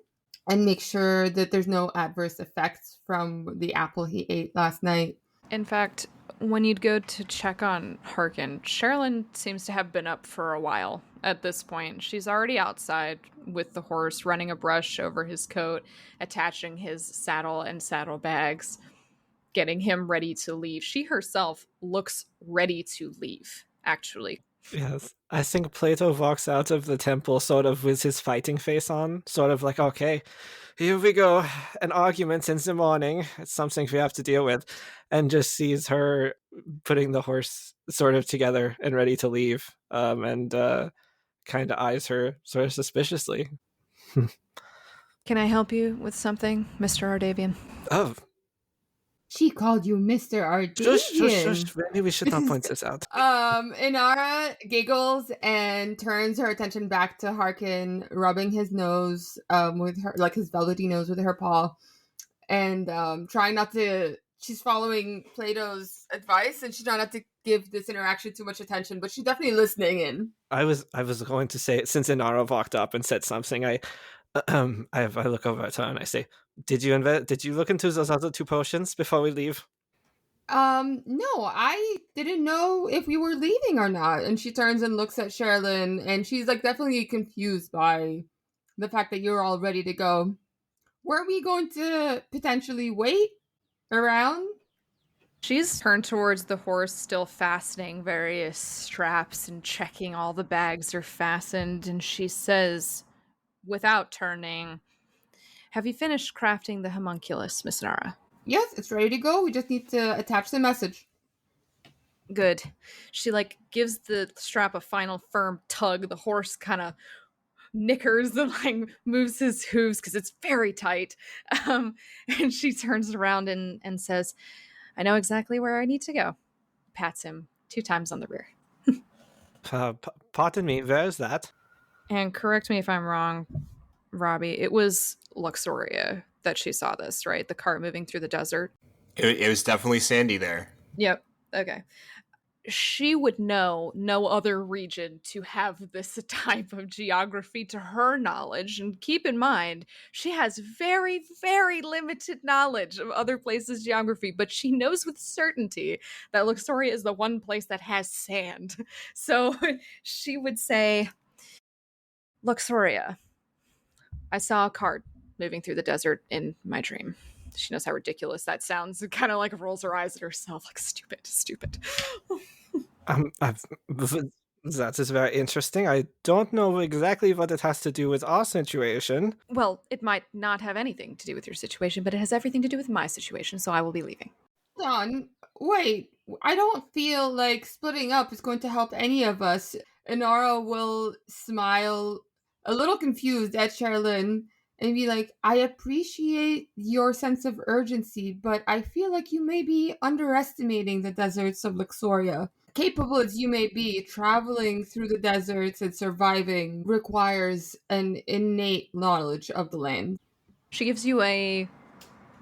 and make sure that there's no adverse effects from the apple he ate last night. In fact, when you'd go to check on Harkin, Sherilyn seems to have been up for a while at this point. She's already outside with the horse, running a brush over his coat, attaching his saddle and saddlebags, getting him ready to leave. She herself looks ready to leave, actually. Yes. I think Plato walks out of the temple sort of with his fighting face on, sort of like, okay, here we go, an argument in the morning. It's something we have to deal with. And just sees her putting the horse sort of together and ready to leave, and kind of eyes her sort of suspiciously. Can I help you with something, Mr. Ardavian? Oh, She called you Mr. Ardavian. shush. Maybe we should not point this out. Inara giggles and turns her attention back to Harkin, rubbing his nose with her, like his velvety nose with her paw, and trying not to. She's following Plato's advice, and she's trying not to give this interaction too much attention, but she's definitely listening in. I was going to say, since Inara walked up and said something, I look over at her and I say, Did you look into those other 2 potions before we leave? No, I didn't know if we were leaving or not. And she turns and looks at Sherilyn, and she's like definitely confused by the fact that you're all ready to go. Were we going to potentially wait around? She's turned towards the horse, still fastening various straps and checking all the bags are fastened, and she says, without turning, "Have you finished crafting the homunculus, Miss Nara?" Yes, it's ready to go. We just need to attach the message. Good. She gives the strap a final firm tug. The horse kind of nickers and moves his hooves because it's very tight. And she turns around and says, "I know exactly where I need to go." Pats him 2 times on the rear. Pardon me, where is that? And correct me if I'm wrong, Robbie, it was Luxoria that she saw this, right? The cart moving through the desert. It was definitely sandy there. Yep. Okay. She would know no other region to have this type of geography to her knowledge. And keep in mind, she has very, very limited knowledge of other places' geography, but she knows with certainty that Luxoria is the one place that has sand. So she would say, "Luxoria, I saw a cart moving through the desert in my dream." She knows how ridiculous that sounds. It kind of rolls her eyes at herself, stupid. That is very interesting. I don't know exactly what it has to do with our situation. Well, it might not have anything to do with your situation, but it has everything to do with my situation, so I will be leaving. Don, wait. I don't feel like splitting up is going to help any of us. Inara will smile, a little confused at Sherilyn, and be like, "I appreciate your sense of urgency, but I feel like you may be underestimating the deserts of Luxoria. Capable as you may be, traveling through the deserts and surviving requires an innate knowledge of the land." She gives you a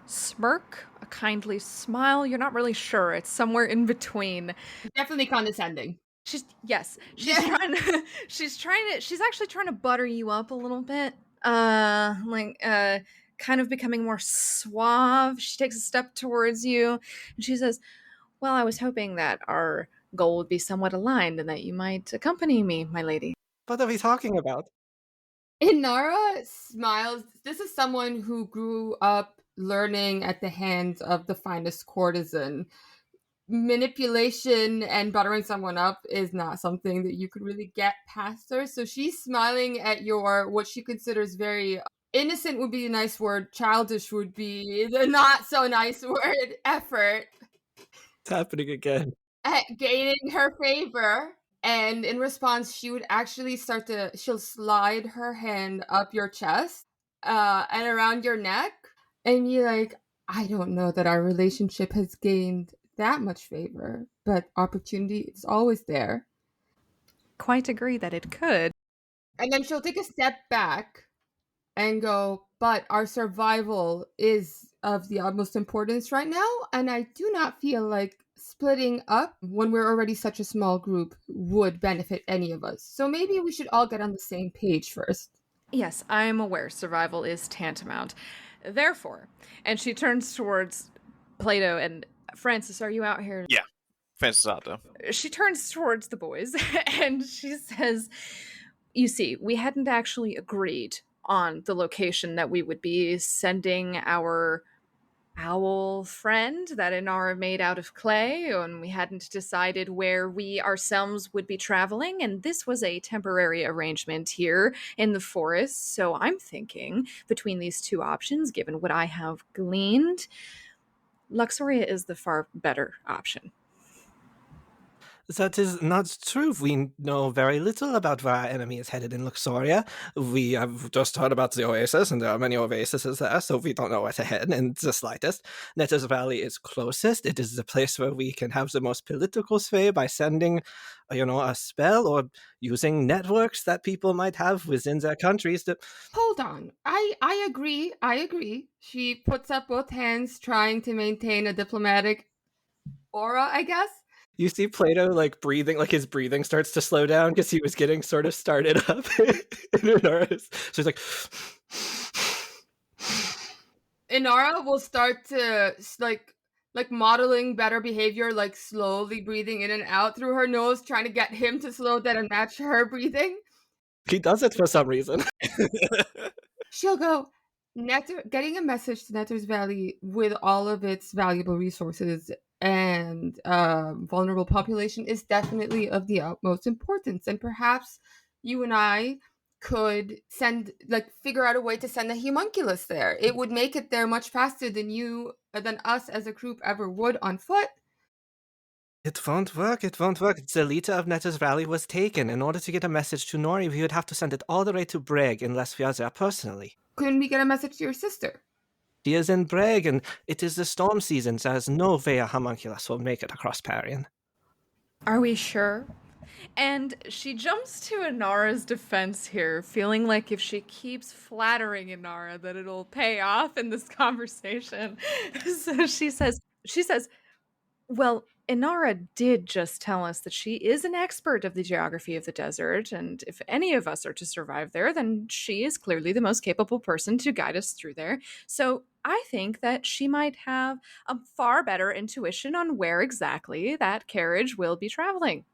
smirk, a kindly smile. You're not really sure. It's somewhere in between. Definitely condescending. She's actually trying to butter you up a little bit. Kind of becoming more suave. She takes a step towards you and she says, "Well, I was hoping that our goal would be somewhat aligned and that you might accompany me, my lady." What are we talking about? Inara smiles. This is someone who grew up learning at the hands of the finest courtesan. Manipulation and buttering someone up is not something that you could really get past her. So she's smiling at your, what she considers very innocent would be a nice word, childish would be the not so nice word, effort It's happening again. at gaining her favor. And in response, she would actually she'll slide her hand up your chest and around your neck. And you're like, I don't know that our relationship has gained that much favor, but opportunity is always there. Quite agree that it could. And then she'll take a step back and go, but our survival is of the utmost importance right now. And I do not feel like splitting up when we're already such a small group would benefit any of us. So maybe we should all get on the same page first. Yes, I am aware survival is tantamount. Therefore, and she turns towards Plato and Francis, are you out here? Yeah. Francis Otto. She turns towards the boys and she says, you see, we hadn't actually agreed on the location that we would be sending our owl friend that Inara made out of clay, and we hadn't decided where we ourselves would be traveling, and this was a temporary arrangement here in the forest. So I'm thinking between these two options, given what I have gleaned, Luxoria is the far better option. That is not true. We know very little about where our enemy is headed in Luxoria. We have just heard about the oases, and there are many oases there, so we don't know where to head in the slightest. Netta's Valley is closest. It is the place where we can have the most political sway by sending, a spell or using networks that people might have within their countries. Hold on. I agree. She puts up both hands, trying to maintain a diplomatic aura, I guess. You see Plato breathing, his breathing starts to slow down because he was getting sort of started up. So he's like, Inara will start to modeling better behavior, slowly breathing in and out through her nose, trying to get him to slow down and match her breathing. He does it for some reason. She'll go, getting a message to Netter's Valley with all of its valuable resources and vulnerable population is definitely of the utmost importance. And perhaps you and I could figure out a way to send a homunculus there. It would make it there much faster than us as a group ever would on foot. It won't work. The leader of Netter's Valley was taken. In order to get a message to Nori, we would have to send it all the way to Breg unless we are there personally. Couldn't we get a message to your sister? She is in Breg, and it is the storm season. There is no way a homunculus will make it across Perian. Are we sure? And she jumps to Inara's defense here, feeling like if she keeps flattering Inara that it'll pay off in this conversation. So she says, well, Inara did just tell us that she is an expert of the geography of the desert, and if any of us are to survive there, then she is clearly the most capable person to guide us through there. So I think that she might have a far better intuition on where exactly that carriage will be traveling.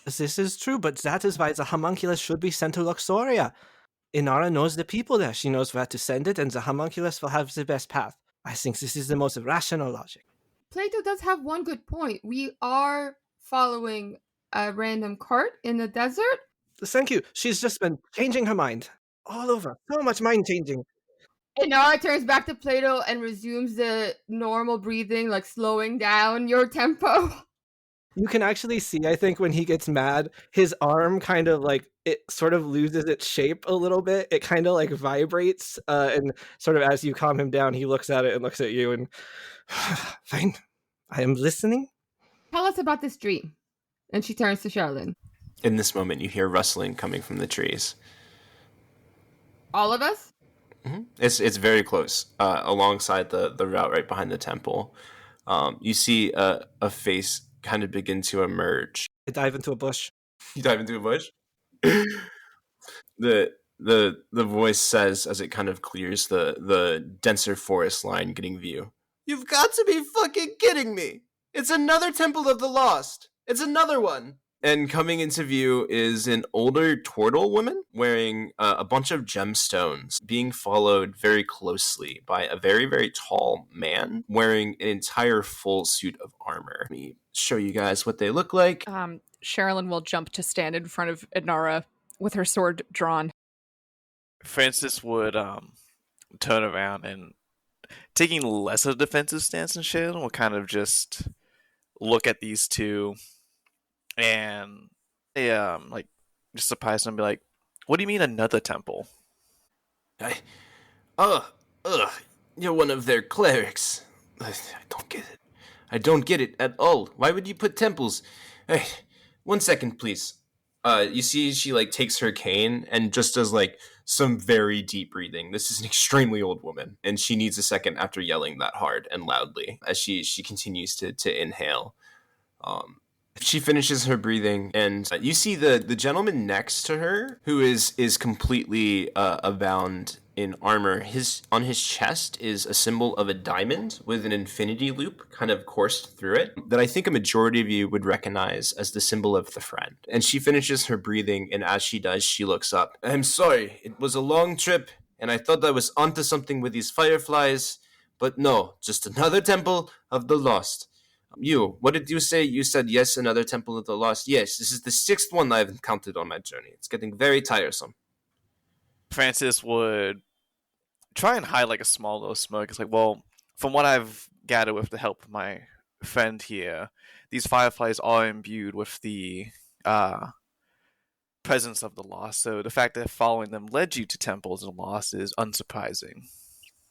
This is true, but that is why the homunculus should be sent to Luxoria. Inara knows the people there. She knows where to send it, and the homunculus will have the best path. I think this is the most rational logic. Plato does have one good point. We are following a random cart in the desert. Thank you. She's just been changing her mind. All over. So much mind changing. Inara turns back to Plato and resumes the normal breathing, slowing down your tempo. You can actually see, I think, when he gets mad, his arm kind of it sort of loses its shape a little bit. It kind of vibrates, and sort of as you calm him down, he looks at it and looks at you and, fine, I am listening. Tell us about this dream. And she turns to Charlene. In this moment, you hear rustling coming from the trees. All of us? Mm-hmm. It's very close, alongside the route right behind the temple. You see a face kind of begin to emerge. I dive into a bush. You dive into a bush? The voice says as it kind of clears the denser forest line getting view. You've got to be fucking kidding me! It's another Temple of the Lost! It's another one! And coming into view is an older turtle woman wearing a bunch of gemstones, being followed very closely by a very, very tall man wearing an entire full suit of armor. Let me show you guys what they look like. Sherilyn will jump to stand in front of Inara with her sword drawn. Francis would turn around and, taking less of a defensive stance than Sherilyn, will kind of just look at these two and they like just surprise them and be like, "What do you mean another temple?" You're one of their clerics. I don't get it. I don't get it at all. Why would you put temples? Hey, 1 second, please. You see, she like takes her cane and just does like some very deep breathing. This is an extremely old woman, and she needs a second after yelling that hard and loudly as she continues to inhale. She finishes her breathing, and you see the gentleman next to her, who is completely abound in armor. On his chest is a symbol of a diamond with an infinity loop kind of coursed through it that I think a majority of you would recognize as the symbol of the friend. And she finishes her breathing, and as she does, she looks up. I'm sorry, it was a long trip, and I thought I was onto something with these fireflies, but no, just another temple of the lost. You, what did you say? You said yes, another temple of the lost. Yes, this is the 6th one I've encountered on my journey. It's getting very tiresome. Francis would try and hide like a small little smirk. It's like, well, from what I've gathered with the help of my friend here, these fireflies are imbued with the presence of the lost. So the fact that following them led you to temples and lost is unsurprising.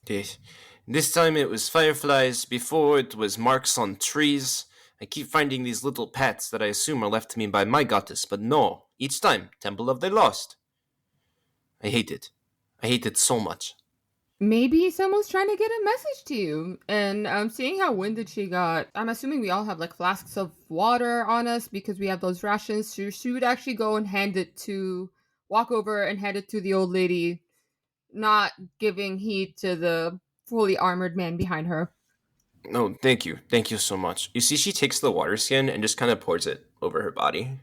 Yes. This time it was fireflies. Before it was marks on trees. I keep finding these little paths that I assume are left to me by my goddess, but no. Each time, Temple of the Lost. I hate it. I hate it so much. Maybe someone's trying to get a message to you. And seeing how winded she got, I'm assuming we all have like flasks of water on us because we have those rations. So she would actually go and walk over and hand it to the old lady, not giving heed to the fully armored man behind her. No, thank you. Thank you so much. You see, she takes the water skin and just kind of pours it over her body.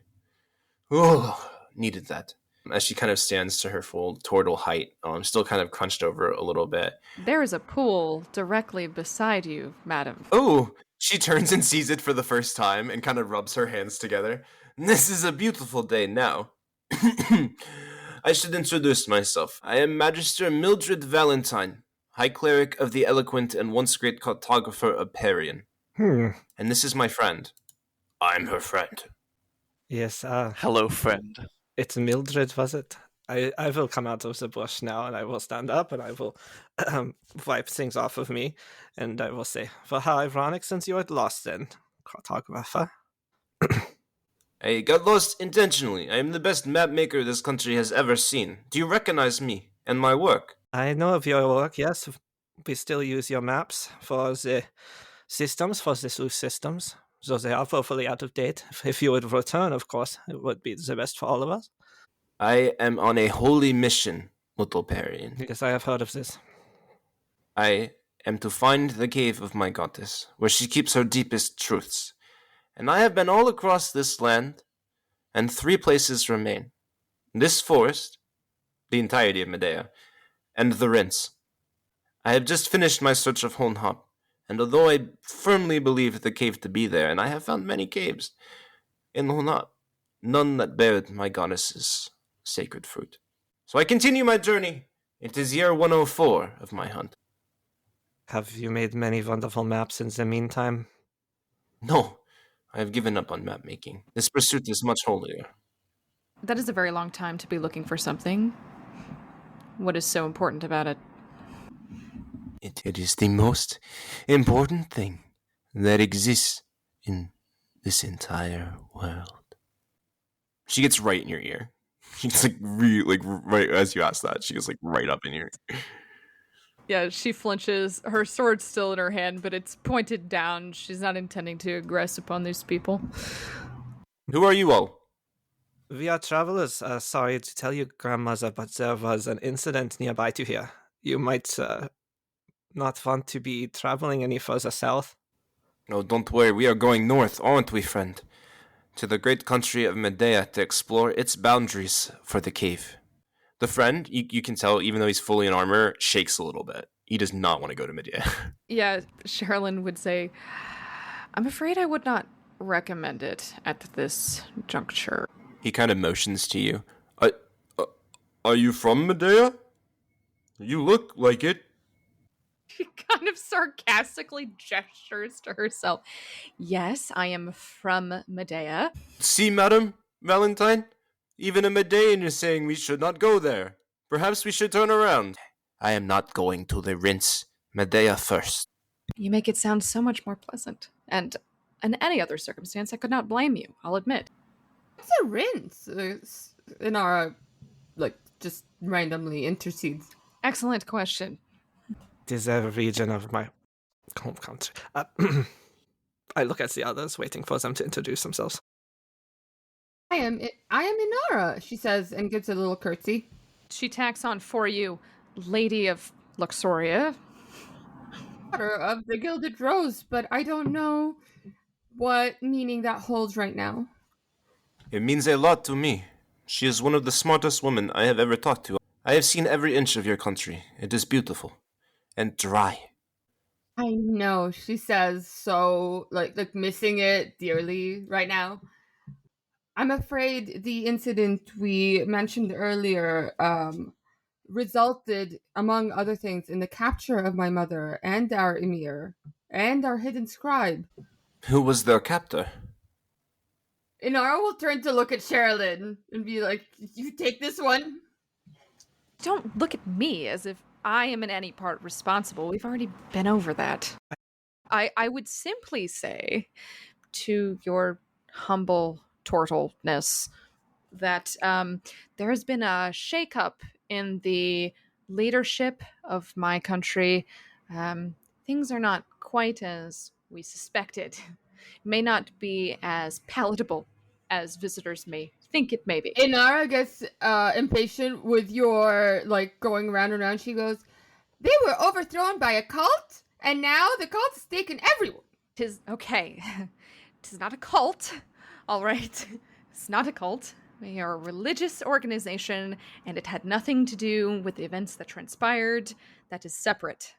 Oh, needed that. As she kind of stands to her full turtle height, still kind of crunched over a little bit. There is a pool directly beside you, madam. Oh, she turns and sees it for the first time and kind of rubs her hands together. This is a beautiful day now. I should introduce myself. I am Magister Mildred Valentine, High Cleric of the Eloquent and once great cartographer of Perian. And this is my friend. I'm her friend. Yes, Hello, friend. it's Mildred, was it? I will come out of the bush now, and I will stand up, and I will wipe things off of me, and I will say, well, how ironic since you are lost then, cartographer. I got lost intentionally. I am the best map maker this country has ever seen. Do you recognize me and my work? I know of your work, yes. We still use your maps for the systems, for the loose systems. So they are woefully out of date. If you would return, of course, it would be the best for all of us. I am on a holy mission, little Perian. Yes, I have heard of this. I am to find the cave of my goddess, where she keeps her deepest truths. And I have been all across this land, and 3 places remain. This forest, the entirety of Medea, and the Rinse. I have just finished my search of Honhop, and although I firmly believe the cave to be there, and I have found many caves in Honhop, none that bear my goddess's sacred fruit. So I continue my journey. It is year 104 of my hunt. Have you made many wonderful maps in the meantime? No, I have given up on map making. This pursuit is much holier. That is a very long time to be looking for something. What is so important about it? It is the most important thing that exists in this entire world. She gets right in your ear. She's right as you ask that, she gets right up in your ear. Yeah, she flinches. Her sword's still in her hand, but it's pointed down. She's not intending to aggress upon these people. Who are you all? We are travelers. Sorry to tell you, grandmother, but there was an incident nearby to here. You might not want to be traveling any further south. No, don't worry. We are going north, aren't we, friend? to the great country of Medea to explore its boundaries for the cave. The friend, you can tell, even though he's fully in armor, shakes a little bit. He does not want to go to Medea. Yeah, Sherilyn would say, I'm afraid I would not recommend it at this juncture. He kind of motions to you. Are you from Medea? You look like it. She kind of sarcastically gestures to herself. Yes, I am from Medea. See, Madam Valentine? Even a Medean is saying we should not go there. Perhaps we should turn around. I am not going to the rinse. Medea first. You make it sound so much more pleasant. And in any other circumstance, I could not blame you, I'll admit. What's a rinse? Inara, just randomly intercedes. Excellent question. It is a region of my home country. I look at the others, waiting for them to introduce themselves. I am Inara, she says, and gives a little curtsy. She tacks on for you, Lady of Luxoria. Daughter of the Gilded Rose, but I don't know what meaning that holds right now. It means a lot to me. She is one of the smartest women I have ever talked to. I have seen every inch of your country. It is beautiful. And dry. I know, she says, so, like missing it dearly right now. I'm afraid the incident we mentioned earlier resulted, among other things, in the capture of my mother and our emir and our hidden scribe. Who was their captor? Inara will turn to look at Sherilyn and be like, you take this one? Don't look at me as if I am in any part responsible. We've already been over that. I would simply say to your humble turtleness that there has been a shakeup in the leadership of my country. Things are not quite as we suspected. May not be as palatable as visitors may think it may be. Inara gets impatient with your, going round and round. She goes, they were overthrown by a cult, and now the cult has taken everyone. Tis okay. Tis not a cult, all right? It's not a cult. We are a religious organization, and it had nothing to do with the events that transpired. That is separate.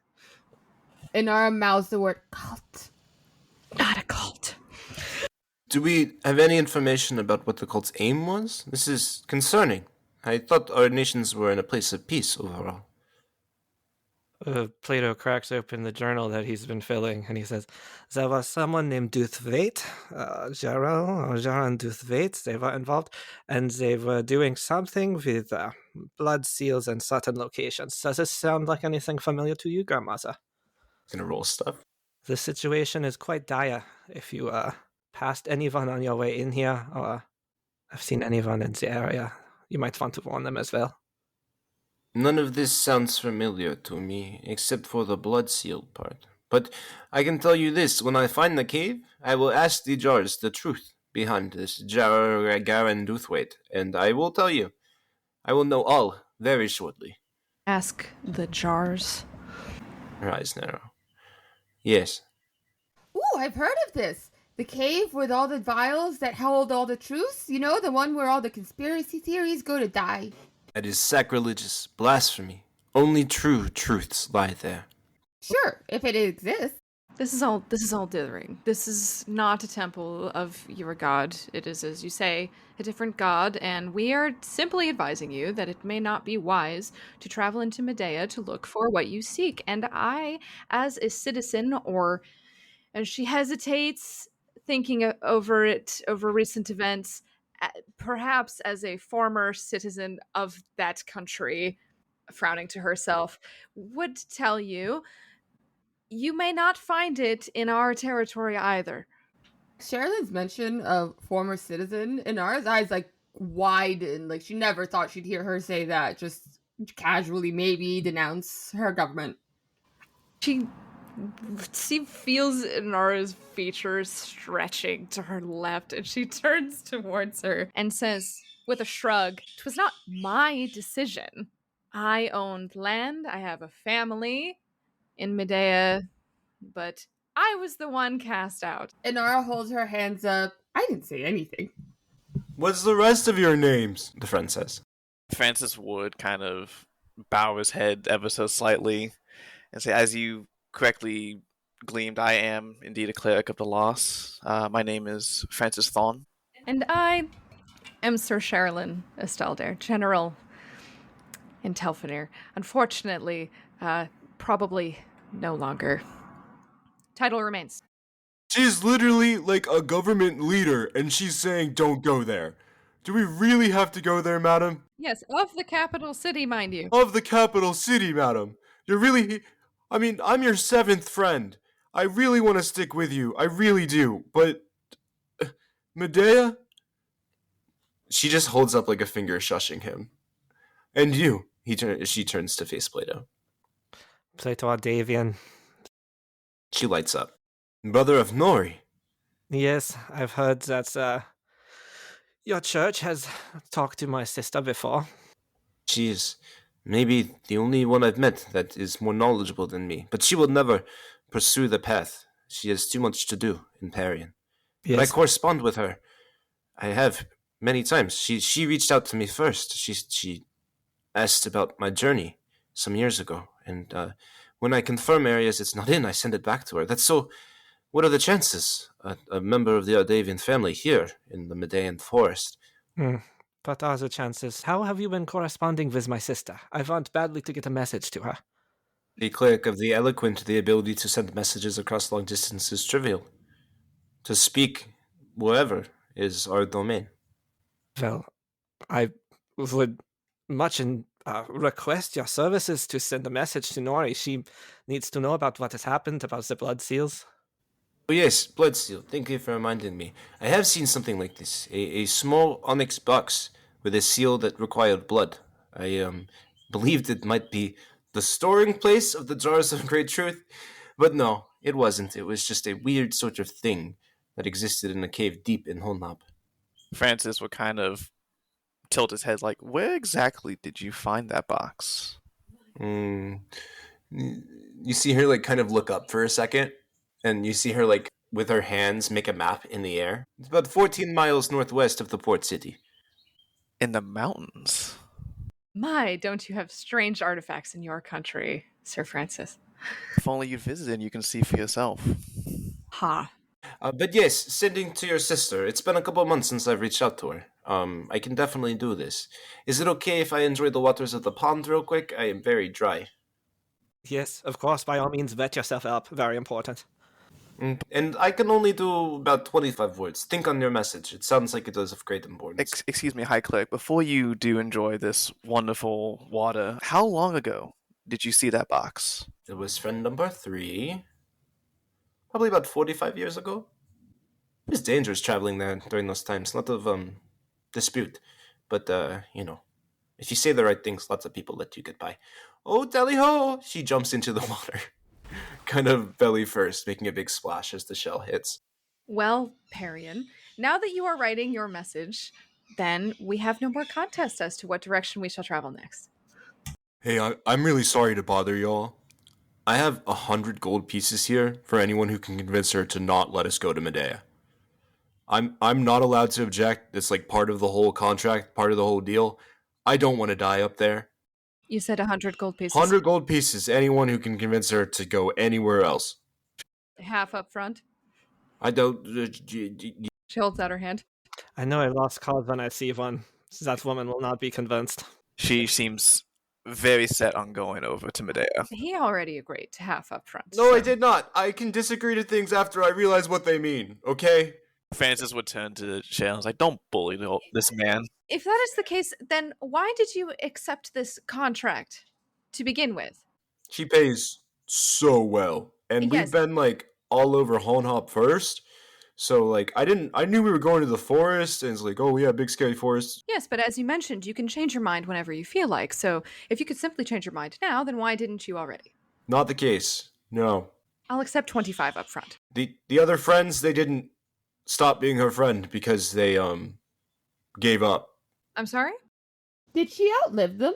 Inara mouths the word cult. Not a cult. Do we have any information about what the cult's aim was? This is concerning. I thought our nations were in a place of peace overall. Plato cracks open the journal that he's been filling, and he says, there was someone named Duthvate, Jaran Duthvate, they were involved, and they were doing something with blood seals in certain locations. Does this sound like anything familiar to you, Grandmother? Gonna roll stuff. The situation is quite dire. If you passed anyone on your way in here, or have seen anyone in the area, you might want to warn them as well. None of this sounds familiar to me, except for the blood seal part. But I can tell you this, when I find the cave, I will ask the jars the truth behind this Garen Duthwaite, and I will tell you. I will know all very shortly. Ask the jars. Her eyes narrow. Yes. Ooh, I've heard of this. The cave with all the vials that hold all the truths. You know, the one where all the conspiracy theories go to die. That is sacrilegious blasphemy. Only true truths lie there. Sure, if it exists. This is all dithering. This is not a temple of your god. It is, as you say, a different god, and we are simply advising you that it may not be wise to travel into Medea to look for what you seek. And I, as a citizen, and she hesitates, thinking over recent events, perhaps as a former citizen of that country, frowning to herself, would tell you, you may not find it in our territory either. Sherilyn's mention of former citizen, Inara's eyes widen. Like she never thought she'd hear her say that. Just casually, maybe denounce her government. She feels Inara's features stretching to her left, and she turns towards her and says, with a shrug, "'Twas not my decision. I owned land. I have a family in Medea, but I was the one cast out." Inara holds her hands up I didn't say anything. What's the rest of your names? The friend says. Francis would kind of bow his head ever so slightly and say, as you correctly gleamed, I am indeed a cleric of the loss. My name is Francis Thorn. And I am Sir Sherilyn Estelder, General in Telfanir. Unfortunately, probably no longer. Title remains. She's literally like a government leader, and she's saying don't go there. Do we really have to go there, madam? Yes, of the capital city, mind you. Of the capital city, madam. You're really... I mean, I'm your 7th friend. I really want to stick with you. I really do. But... Medea? She just holds up like a finger shushing him. And you? She turns to face Plato. Plato Ardavian. She lights up. Brother of Nori. Yes, I've heard that your church has talked to my sister before. She is maybe the only one I've met that is more knowledgeable than me, but she will never pursue the path. She has too much to do in Perian. Yes. But I correspond with her. I have many times. She reached out to me first. She asked about my journey some years ago, and when I confirm areas it's not in, I send it back to her. That's so... What are the chances? A member of the Ardavian family here in the Medean forest. What are the chances? How have you been corresponding with my sister? I want badly to get a message to her. The cleric of the eloquent, the ability to send messages across long distances is trivial. To speak wherever is our domain. Well, I would much request your services to send a message to Nori. She needs to know about what has happened, about the blood seals. Oh yes, blood seal. Thank you for reminding me. I have seen something like this. A small onyx box with a seal that required blood. I believed it might be the storing place of the jars of great truth, but no, it wasn't. It was just a weird sort of thing that existed in a cave deep in Honab. Francis would kind of tilt his head like, where exactly did you find that box? You see her like kind of look up for a second, and you see her like with her hands make a map in the air. It's about 14 miles northwest of the port city. In the mountains. My, don't you have strange artifacts in your country, Sir Francis? If only you visited, you can see for yourself. Ha. But yes, sending to your sister. It's been a couple of months since I've reached out to her. I can definitely do this. Is it okay if I enjoy the waters of the pond real quick? I am very dry. Yes, of course, by all means, wet yourself up. Very important. And I can only do about 25 words. Think on your message. It sounds like it is of great importance. Excuse me, High Cleric. Before you do enjoy this wonderful water, how long ago did you see that box? It was friend number 3. Probably about 45 years ago. It was dangerous traveling there during those times. A lot of dispute. But, if you say the right things, lots of people let you get by. Oh, tally-ho! She jumps into the water. Kind of belly first, making a big splash as the shell hits. Well, Perian, now that you are writing your message, then we have no more contest as to what direction we shall travel next. Hey, I'm really sorry to bother y'all. I have 100 gold pieces here for anyone who can convince her to not let us go to Medea. I'm not allowed to object. It's like part of the whole contract, part of the whole deal. I don't want to die up there. You said 100 gold pieces. 100 gold pieces. Anyone who can convince her to go anywhere else. Half up front. I don't... She holds out her hand. I know I lost cause when I see one. That woman will not be convinced. She seems very set on going over to Medea. He already agreed to half up front. No, I did not. I can disagree to things after I realize what they mean, okay? Francis would turn to Sharon and was like, don't bully this man. If that is the case, then why did you accept this contract to begin with? She pays so well. And Yes. we've been, like, all over Honhop first. So, like, I knew we were going to the forest, and it's like, oh, yeah, big scary forest. Yes, but as you mentioned, you can change your mind whenever you feel like. So if you could simply change your mind now, then why didn't you already? Not the case. No. I'll accept 25 up front. The other friends, they didn't stop being her friend because they, gave up. I'm sorry? Did she outlive them?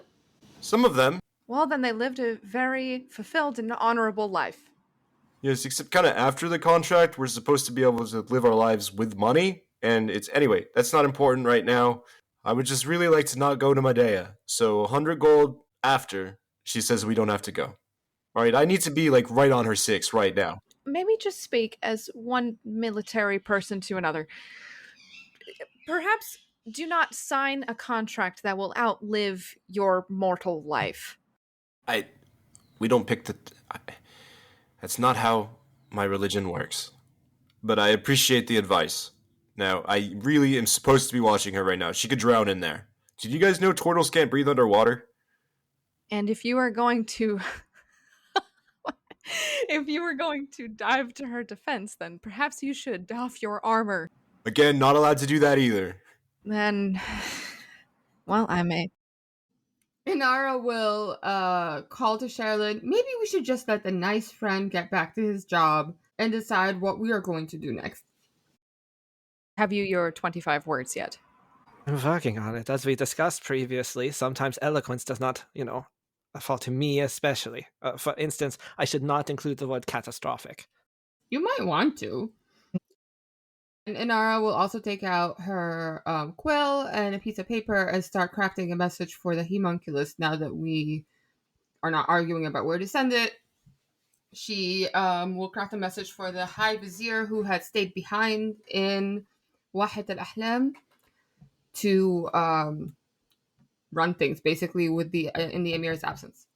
Some of them. Well, then they lived a very fulfilled and honorable life. Yes, except kind of after the contract, we're supposed to be able to live our lives with money, And anyway, that's not important right now. I would just really like to not go to Medea. So 100 gold after she says we don't have to go. All right, I need to be like right on her 6 right now. Maybe just speak as one military person to another. Perhaps do not sign a contract that will outlive your mortal life. We don't pick that's not how my religion works. But I appreciate the advice. Now, I really am supposed to be watching her right now. She could drown in there. Did you guys know turtles can't breathe underwater? And if you are going to if you were going to dive to her defense, then perhaps you should doff your armor. Again, not allowed to do that either. Then, well, I may. Inara will call to Sherilyn. Maybe we should just let the nice friend get back to his job and decide what we are going to do next. Have you your 25 words yet? I'm working on it. As we discussed previously, sometimes eloquence does not, fall to me especially. For instance, I should not include the word catastrophic. You might want to. And Inara will also take out her quill and a piece of paper and start crafting a message for the homunculus now that we are not arguing about where to send it. She will craft a message for the High Vizier who had stayed behind in Wahid al-Ahlam to run things basically with in the Emir's absence.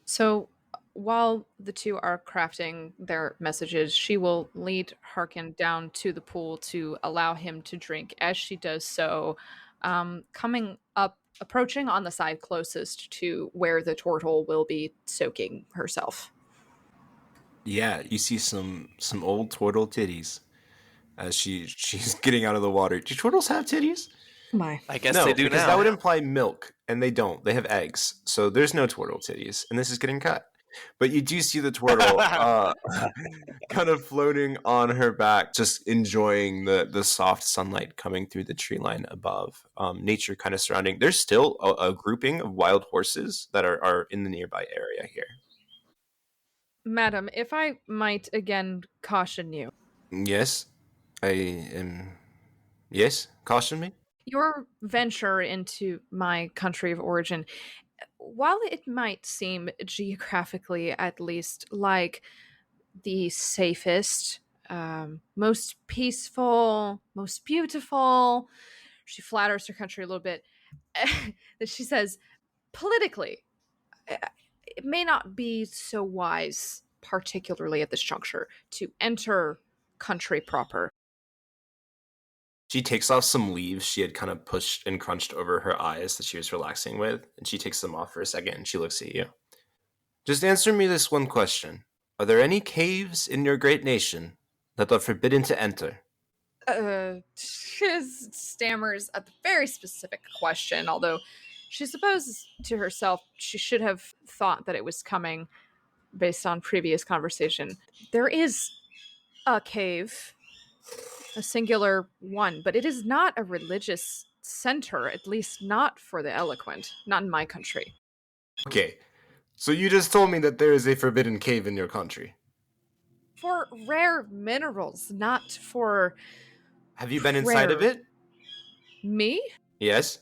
So while the two are crafting their messages, she will lead Harkin down to the pool to allow him to drink. As she does so, approaching on the side closest to where the turtle will be soaking herself. Yeah, you see some old turtle titties as she's getting out of the water. Do turtles have titties? My. I guess no, they do because now. that would imply milk, and they don't. They have eggs, so there's no turtle titties, and this is getting cut. But you do see the turtle kind of floating on her back, just enjoying the soft sunlight coming through the tree line above. Nature kind of surrounding. There's still a grouping of wild horses that are in the nearby area here. Madam, if I might again caution you. Yes, I am. Yes, caution me. Your venture into my country of origin, while it might seem geographically at least like the safest, most peaceful, most beautiful, she flatters her country a little bit. That she says, politically, it may not be so wise, particularly at this juncture, to enter country proper. She takes off some leaves she had kind of pushed and crunched over her eyes that she was relaxing with, and she takes them off for a second and she looks at you. Just answer me this one question. Are there any caves in your great nation that are forbidden to enter? She stammers at the very specific question, although she supposes to herself she should have thought that it was coming based on previous conversation. There is a cave, a singular one, but it is not a religious center, at least not for the eloquent, not in my country. Okay, so you just told me that there is a forbidden cave in your country. For rare minerals, not for... Have you been inside of it? Me? Yes.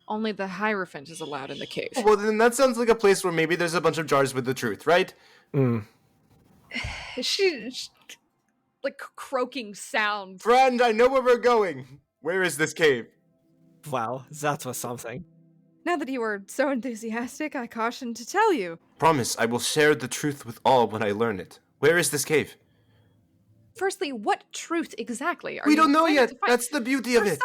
Only the Hierophant is allowed in the cave. Well, then that sounds like a place where maybe there's a bunch of jars with the truth, right? She like croaking sound. Friend, I know where we're going. Where is this cave? Wow, that was something. Now that you are so enthusiastic, I caution to tell you. Promise, I will share the truth with all when I learn it. Where is this cave? Firstly, what truth exactly are We you don't know planning yet. to find? That's the beauty of it.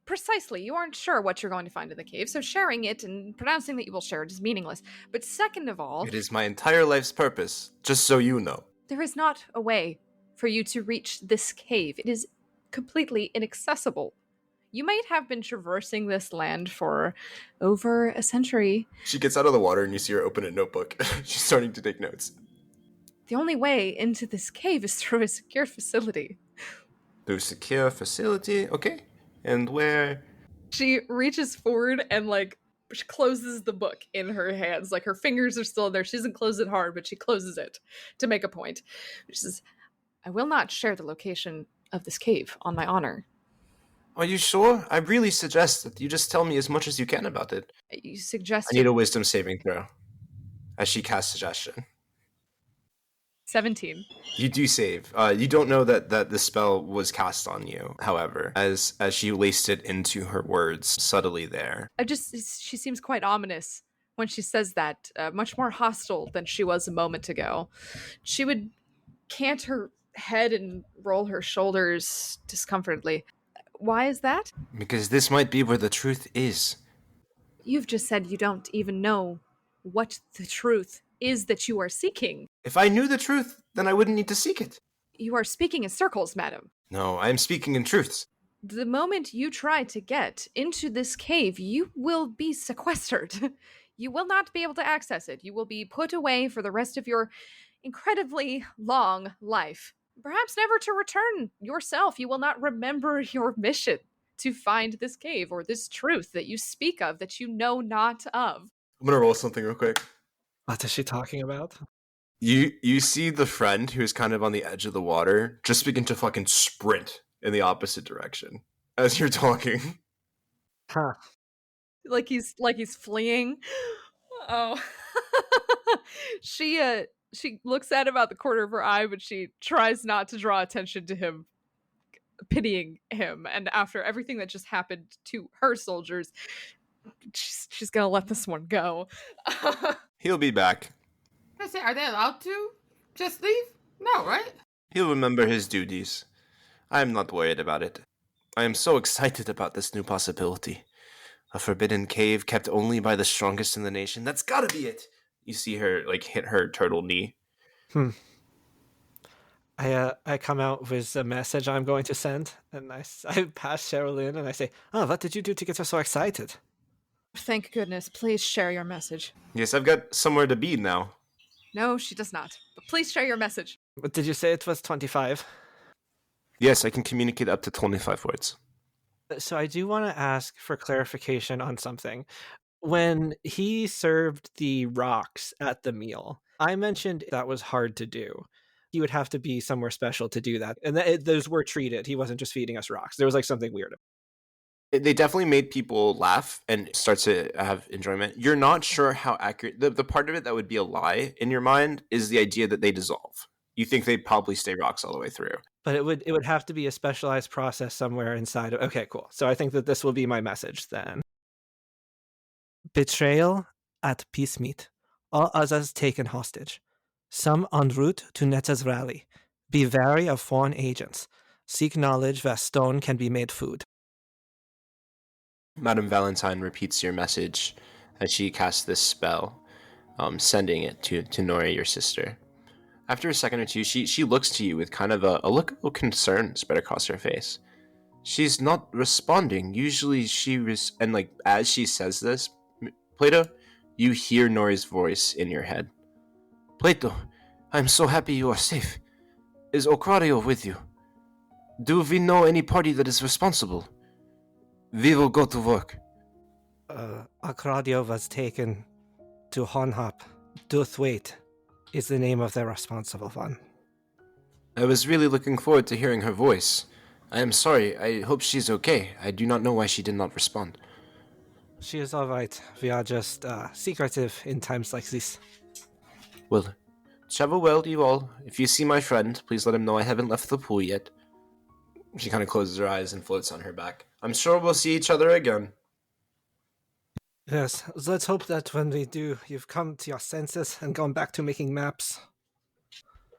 Precisely. You aren't sure what you're going to find in the cave, so sharing it and pronouncing that you will share it is meaningless. But second of all, It is my entire life's purpose, just so you know. there is not a way for you to reach this cave. It is completely inaccessible. You might have been traversing this land for over a century. She gets out of the water and you see her open a notebook. She's starting to take notes. The only way into this cave is through a secure facility. Through secure facility, okay. And where? She reaches forward and she closes the book in her hands. Like her fingers are still there. She doesn't close it hard, but she closes it to make a point. She says, I will not share the location of this cave, on my honor. Are you sure? I really suggest that you just tell me as much as you can about it. You I suggested need a wisdom saving throw. As she casts suggestion. 17. You do save. You don't know that the spell was cast on you, however, as she laced it into her words subtly there. She seems quite ominous when she says that, much more hostile than she was a moment ago. She would cant her head and roll her shoulders discomfortedly. Why is that? Because this might be where the truth is. You've just said you don't even know what the truth is that you are seeking. If I knew the truth, then I wouldn't need to seek it. You are speaking in circles, madam. No, I am speaking in truths. The moment you try to get into this cave, you will be sequestered. You will not be able to access it. You will be put away for the rest of your incredibly long life. Perhaps never to return yourself. You will not remember your mission to find this cave or this truth that you speak of that you know not of. I'm gonna roll something real quick. What is she talking about? You see the friend who's kind of on the edge of the water just begin to fucking sprint in the opposite direction as you're talking. Huh. Like he's fleeing. Oh. She looks at him out the corner of her eye, but she tries not to draw attention to him, pitying him. And after everything that just happened to her soldiers, she's gonna let this one go. He'll be back. I say, are they allowed to just leave? No, right? He'll remember his duties. I am not worried about it. I am so excited about this new possibility. A forbidden cave kept only by the strongest in the nation. That's gotta be it. You see her hit her turtle knee. I come out with a message I'm going to send, and I pass Sherilyn and I say, "Oh, what did you do to get her so excited?" Thank goodness. Please share your message. Yes, I've got somewhere to be now. No, she does not. But please share your message. But did you say it was 25? Yes, I can communicate up to 25 words. So I do want to ask for clarification on something. When he served the rocks at the meal, I mentioned that was hard to do. He would have to be somewhere special to do that. And those were treated. He wasn't just feeding us rocks. There was something weird. They definitely made people laugh and start to have enjoyment. You're not sure how accurate. The part of it that would be a lie in your mind is the idea that they dissolve. You think they'd probably stay rocks all the way through. But it would have to be a specialized process somewhere inside of... Okay, cool. So I think that this will be my message then. Betrayal at peace meet. All others taken hostage. Some en route to Netta's rally. Be wary of foreign agents. Seek knowledge where stone can be made food. Madame Valentine repeats your message as she casts this spell, sending it to Nori, your sister. After a second or two, she looks to you with kind of a look of concern spread across her face. She's not responding. Usually and as she says this, Plato, you hear Nori's voice in your head. Plato, I'm so happy you are safe. Is Ocradio with you? Do we know any party that is responsible? We will go to work. Ocradio was taken to Honhop. Duthwaite is the name of the responsible one. I was really looking forward to hearing her voice. I am sorry. I hope she's okay. I do not know why she did not respond. She is all right. We are just secretive in times like this. Well, travel well, you all. If you see my friend, please let him know I haven't left the pool yet. She kind of closes her eyes and floats on her back. I'm sure we'll see each other again. Yes, let's hope that when we do, you've come to your senses and gone back to making maps.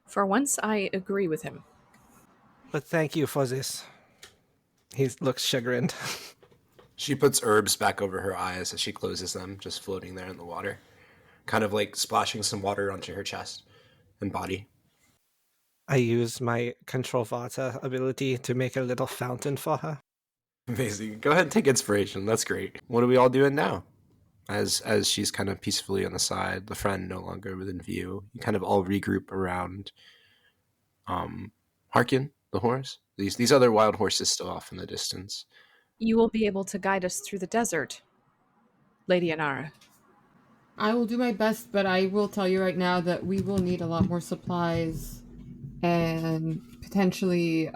For once, I agree with him. But thank you for this. He looks chagrined. She puts herbs back over her eyes as she closes them, just floating there in the water. Kind of splashing some water onto her chest and body. I use my control water ability to make a little fountain for her. Amazing. Go ahead and take inspiration. That's great. What are we all doing now? As she's kind of peacefully on the side, the friend no longer within view, you kind of all regroup around Harkin, the horse. These other wild horses still off in the distance. You will be able to guide us through the desert, Lady Anara. I will do my best, but I will tell you right now that we will need a lot more supplies and potentially,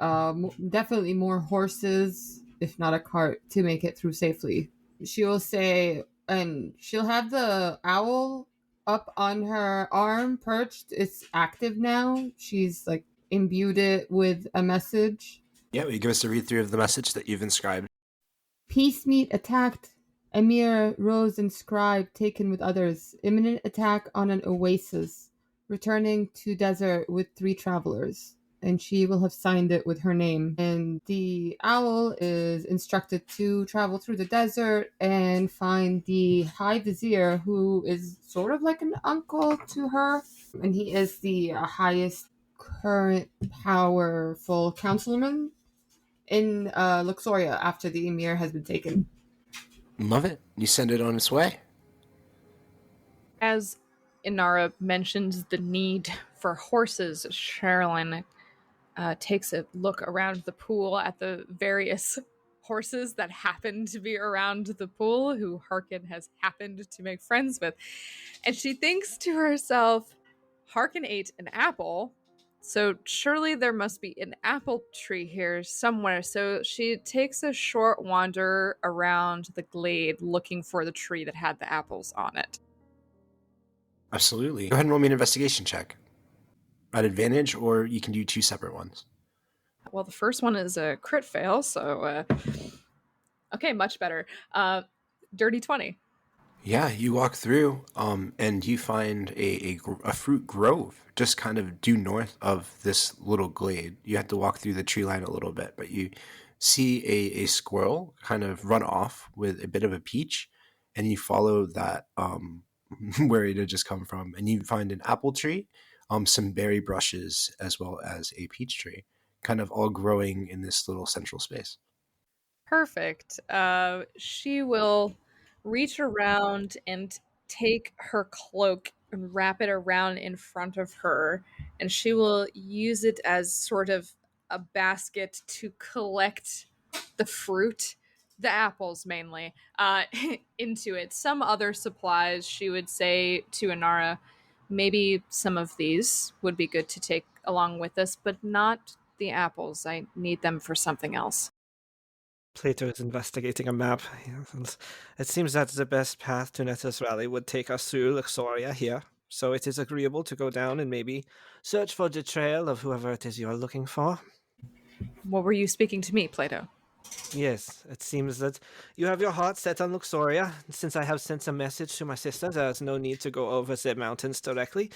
definitely more horses, if not a cart, to make it through safely. She will say, and she'll have the owl up on her arm, perched. It's active now. She's like imbued it with a message. Yeah, will you give us a read through of the message that you've inscribed? Peace meet attacked. Emir Rose inscribed taken with others. Imminent attack on an oasis. Returning to desert with 3 travelers. And she will have signed it with her name. And the owl is instructed to travel through the desert and find the High Vizier, who is sort of like an uncle to her. And he is the highest current powerful councilman in Luxoria after the emir has been taken. Love it. You send it on its way. As Inara mentions the need for horses, Sherilyn takes a look around the pool at the various horses that happen to be around the pool, who Harkin has happened to make friends with. And she thinks to herself, Harkin ate an apple, so surely there must be an apple tree here somewhere. So she takes a short wander around the glade looking for the tree that had the apples on it. Absolutely. Go ahead and roll me an investigation check. At advantage, or you can do 2 separate ones. Well, the first one is a crit fail, so okay, much better. Dirty 20. Yeah, you walk through, and you find a fruit grove just kind of due north of this little glade. You have to walk through the tree line a little bit, but you see a squirrel kind of run off with a bit of a peach, and you follow that where it had just come from, and you find an apple tree, some berry brushes, as well as a peach tree, kind of all growing in this little central space. Perfect. She will reach around and take her cloak and wrap it around in front of her, and she will use it as sort of a basket to collect the fruit, the apples mainly, into it. Some other supplies, she would say to Inara, maybe some of these would be good to take along with us, but not the apples. I need them for something else. Plato is investigating a map. And it seems that the best path to Netta's Valley would take us through Luxoria here, so it is agreeable to go down and maybe search for the trail of whoever it is you are looking for. What were you speaking to me, Plato? Yes, it seems that you have your heart set on Luxoria. Since I have sent a message to my sister, there is no need to go over the mountains directly.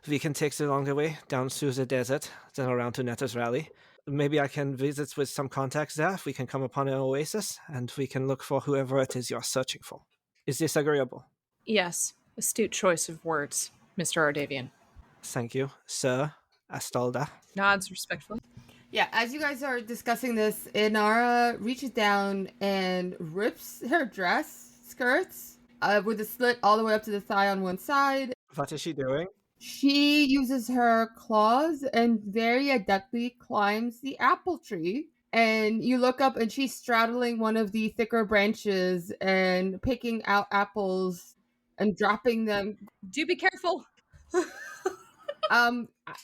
We can take the longer way down through the desert, then around to Netta's Valley. Maybe I can visit with some contacts there if we can come upon an oasis, and we can look for whoever it is you're searching for. Is this agreeable? Yes, astute choice of words, Mr. Ardavian. Thank you, Sir Astalda. Nods respectfully. Yeah, as you guys are discussing this, Inara reaches down and rips her dress skirts with a slit all the way up to the thigh on one side. What is she doing? She uses her claws and very adeptly climbs the apple tree. And you look up and she's straddling one of the thicker branches and picking out apples and dropping them. Do be careful.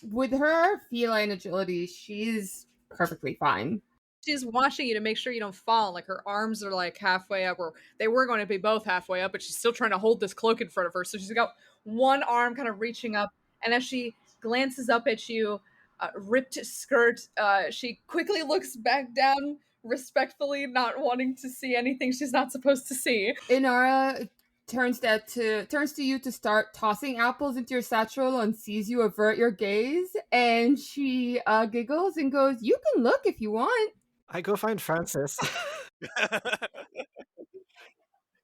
With her feline agility, she's perfectly fine. She's watching you to make sure you don't fall. Like her arms are like halfway up, or they were going to be both halfway up, but she's still trying to hold this cloak in front of her. So she's got one arm kind of reaching up, and as she glances up at you, ripped skirt, she quickly looks back down respectfully, not wanting to see anything she's not supposed to see. Inara turns to you to start tossing apples into your satchel and sees you avert your gaze, and she giggles and goes, "You can look if you want." I go find Francis.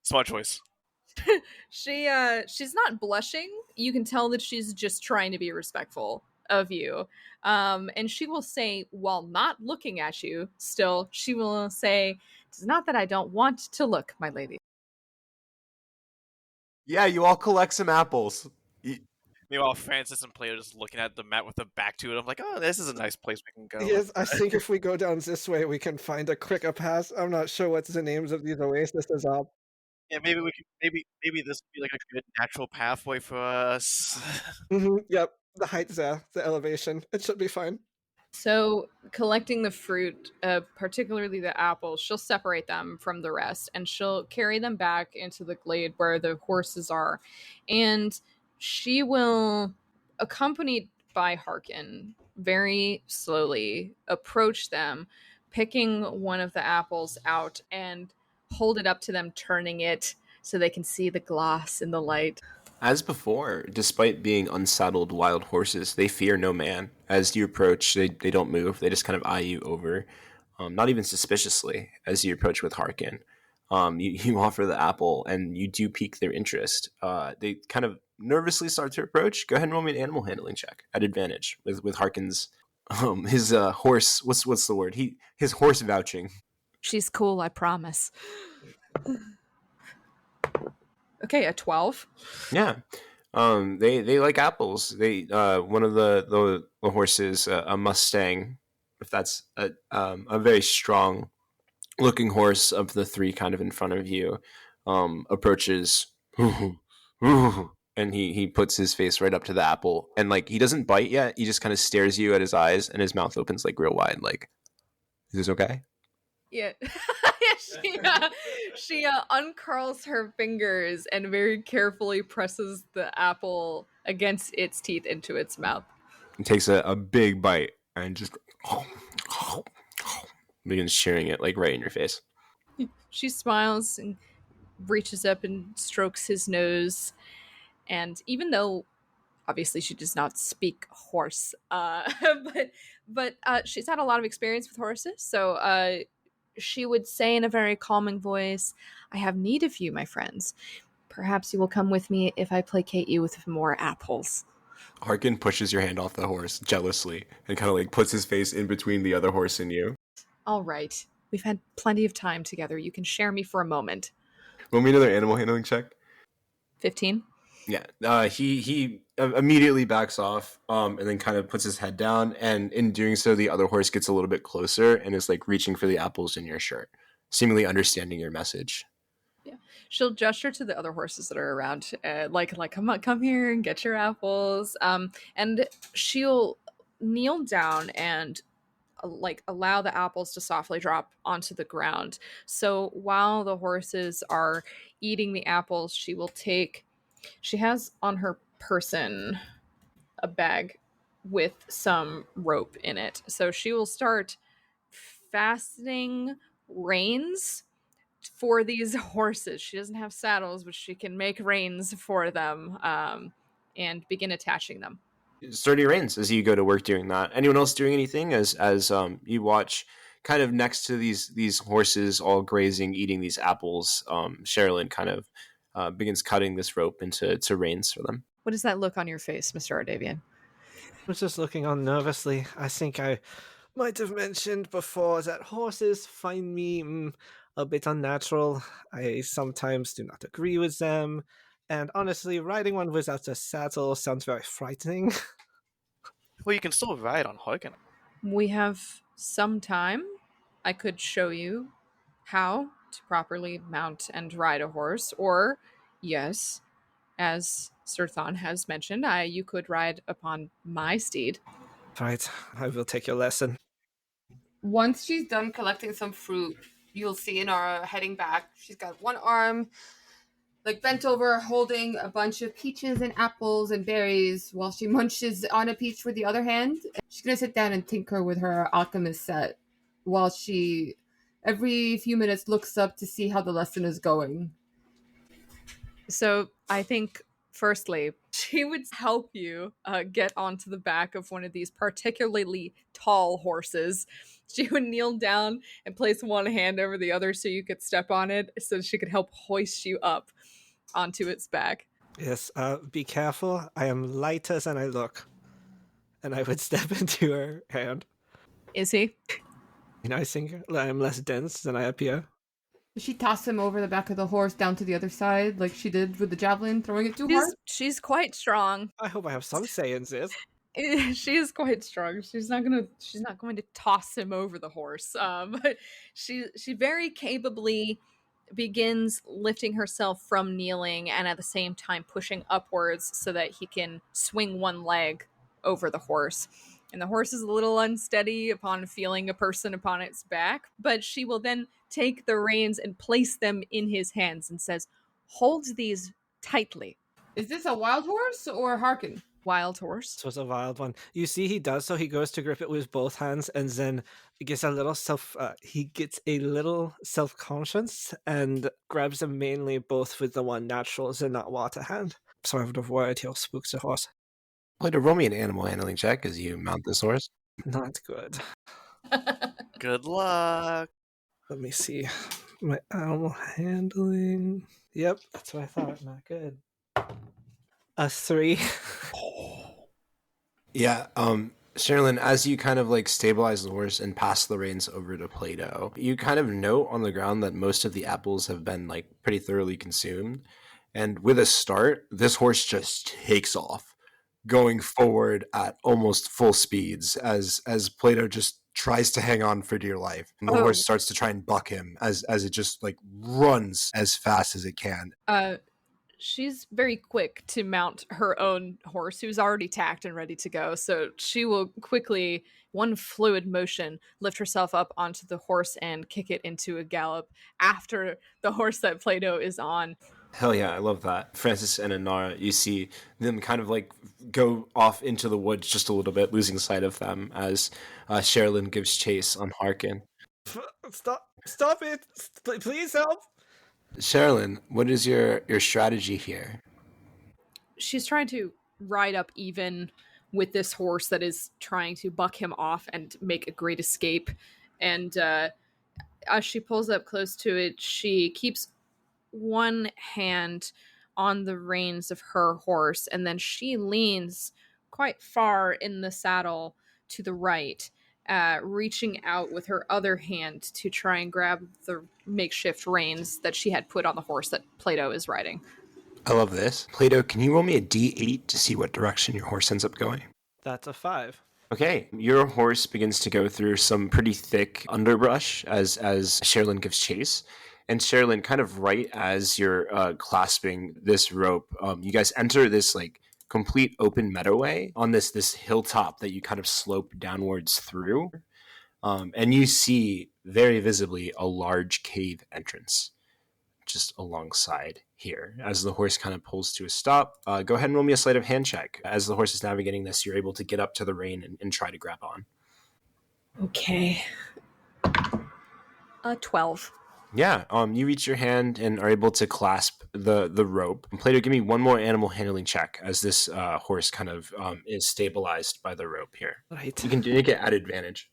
Smart choice. She's not blushing. You can tell that she's just trying to be respectful of you. And she will say, while not looking at you, still, she will say, "It's not that I don't want to look, my lady." Yeah, you all collect some apples. Meanwhile, Francis and Plato just looking at the map with their back to it. I'm like, oh, this is a nice place we can go. Yes, I think if we go down this way, we can find a quicker path. I'm not sure what the names of these oases are. Yeah, maybe we can. Maybe this would be like a good natural pathway for us. Yep, the height there, the elevation. It should be fine. So, collecting the fruit, particularly the apples, she'll separate them from the rest and she'll carry them back into the glade where the horses are. And she will, accompanied by Harkin, very slowly approach them, picking one of the apples out and hold it up to them, turning it so they can see the gloss in the light. As before, despite being unsaddled wild horses, they fear no man. As you approach, they don't move. They just kind of eye you over, not even suspiciously, as you approach with Harkin. You offer the apple, and you do pique their interest. They kind of nervously start to approach. Go ahead and roll me an animal handling check at advantage with Harkin's his horse. What's the word? His horse vouching. She's cool, I promise. Okay, a 12. Yeah. They like apples. They one of the horses, a Mustang, if that's a very strong looking horse of the three kind of in front of you, approaches, and he puts his face right up to the apple, and like he doesn't bite yet. He just kind of stares you at his eyes, and his mouth opens like real wide, like, is this okay? Yeah. she uncurls her fingers and very carefully presses the apple against its teeth into its mouth. He takes a big bite and just begins chewing it like right in your face. She smiles and reaches up and strokes his nose. And even though obviously she does not speak horse, but she's had a lot of experience with horses, so she would say in a very calming voice, "I have need of you, my friends. Perhaps you will come with me if I placate you with more apples." Harkin pushes your hand off the horse jealously and kind of like puts his face in between the other horse and you. All right. We've had plenty of time together. You can share me for a moment. Want me another animal handling check? 15. Yeah. He immediately backs off and then kind of puts his head down. And in doing so, the other horse gets a little bit closer and is like reaching for the apples in your shirt, seemingly understanding your message. Yeah. She'll gesture to the other horses that are around, like come here and get your apples. And she'll kneel down and like allow the apples to softly drop onto the ground. So while the horses are eating the apples, she has on her person a bag with some rope in it. So she will start fastening reins for these horses. She doesn't have saddles, but she can make reins for them, and begin attaching them. Sturdy reins as you go to work doing that. Anyone else doing anything as you watch kind of next to these horses all grazing, eating these apples? Sherilyn kind of begins cutting this rope into reins for them. What does that look on your face, Mr. Ardavian? I was just looking on nervously. I think I might have mentioned before that horses find me a bit unnatural. I sometimes do not agree with them. And honestly, riding one without a saddle sounds very frightening. Well, you can still ride on Harkin. We have some time. I could show you how to properly mount and ride a horse. Or, yes, as Sir Thon has mentioned, you could ride upon my steed. Right, I will take your lesson. Once she's done collecting some fruit, you'll see Inara heading back. She's got one arm like bent over, holding a bunch of peaches and apples and berries while she munches on a peach with the other hand. She's going to sit down and tinker with her Alchemist set while she, every few minutes, looks up to see how the lesson is going. So I think, firstly, she would help you get onto the back of one of these particularly tall horses. She would kneel down and place one hand over the other so you could step on it, so she could help hoist you up onto its back. Yes, be careful. I am lighter than I look. And I would step into her hand. Is he? And I think I'm less dense than I appear. She tossed him over the back of the horse down to the other side, like she did with the javelin, throwing it too hard. She's quite strong. I hope I have some say in this. She is quite strong. She's not going to toss him over the horse. But she very capably begins lifting herself from kneeling and at the same time pushing upwards so that he can swing one leg over the horse. And the horse is a little unsteady upon feeling a person upon its back, but she will then take the reins and place them in his hands and says, "Hold these tightly." Is this a wild horse or Harkin? Wild horse. This was a wild one. You see, he does so. He goes to grip it with both hands, and then he gets a little self-conscious and grabs them mainly both with the one natural and not water hand. Sorry for the word. He'll spook the horse. Play to roll me an animal handling check as you mount this horse. Not good. Good luck. Let me see. My animal handling. Yep, that's what I thought. Not good. A 3. Yeah, Sherilyn, as you kind of like stabilize the horse and pass the reins over to Plato, you kind of note on the ground that most of the apples have been like pretty thoroughly consumed. And with a start, this horse just takes off, going forward at almost full speeds as Plato just tries to hang on for dear life. And the horse starts to try and buck him as it just like runs as fast as it can. She's very quick to mount her own horse, who's already tacked and ready to go. So she will quickly, one fluid motion, lift herself up onto the horse and kick it into a gallop after the horse that Plato is on. Hell yeah, I love that. Francis and Inara, you see them kind of like go off into the woods just a little bit, losing sight of them as Sherilyn gives chase on Harkin. Stop it! Please help! Sherilyn, what is your strategy here? She's trying to ride up even with this horse that is trying to buck him off and make a great escape. And as she pulls up close to it, she keeps one hand on the reins of her horse, and then she leans quite far in the saddle to the right, reaching out with her other hand to try and grab the makeshift reins that she had put on the horse that Plato is riding. I love this. Plato, can you roll me a d8 to see what direction your horse ends up going? That's a 5. Okay, your horse begins to go through some pretty thick underbrush as Sherilyn gives chase. And Sherilyn, kind of right as you're clasping this rope, you guys enter this like complete open meadowway on this hilltop that you kind of slope downwards through. And you see very visibly a large cave entrance just alongside here. As the horse kind of pulls to a stop, go ahead and roll me a sleight of hand check. As the horse is navigating this, you're able to get up to the rein and try to grab on. Okay. 12. Yeah, you reach your hand and are able to clasp the rope. And Plato, give me one more animal handling check as this horse kind of is stabilized by the rope here. Right. You can make it at advantage.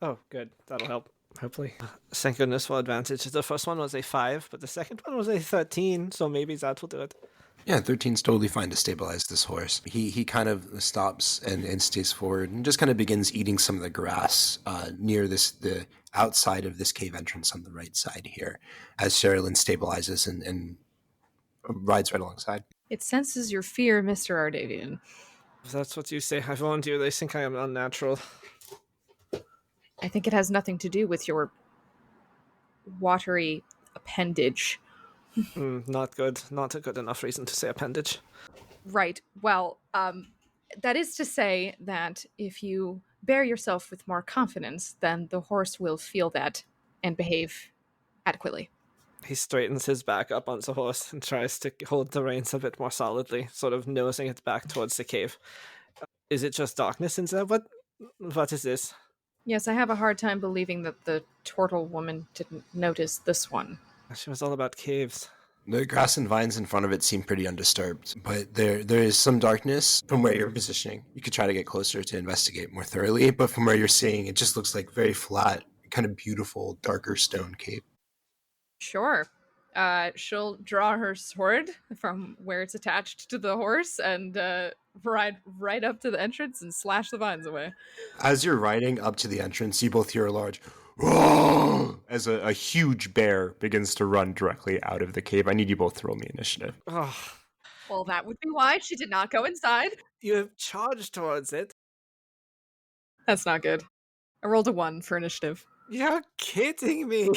Oh, good. That'll help. Hopefully. Thank goodness for advantage. The first one was a 5, but the second one was a 13, so maybe that will do it. Yeah, 13's totally fine to stabilize this horse. He kind of stops and stays forward and just kind of begins eating some of the grass near the outside of this cave entrance on the right side here as Sherilyn stabilizes and rides right alongside. It senses your fear, Mr. Ardavian. If that's what you say, I volunteer. They think I am unnatural. I think it has nothing to do with your watery appendage. Not good. Not a good enough reason to say appendage. Right. Well, that is to say that if you bear yourself with more confidence, then the horse will feel that and behave adequately. He straightens his back up on the horse and tries to hold the reins a bit more solidly, sort of nosing it back towards the cave. Is it just darkness in there? What is this? Yes, I have a hard time believing that the turtle woman didn't notice this one. She was all about caves. The grass and vines in front of it seem pretty undisturbed, but there is some darkness from where you're positioning. You could try to get closer to investigate more thoroughly, but from where you're seeing, it just looks like very flat, kind of beautiful, darker stone cave. Sure. She'll draw her sword from where it's attached to the horse and ride right up to the entrance and slash the vines away. As you're riding up to the entrance, you both hear a large "Whoa!" as a huge bear begins to run directly out of the cave. I need you both to roll me initiative. Oh, Well, that would be why she did not go inside. you have charged towards it. That's not good. I rolled a 1 for initiative. You're kidding me.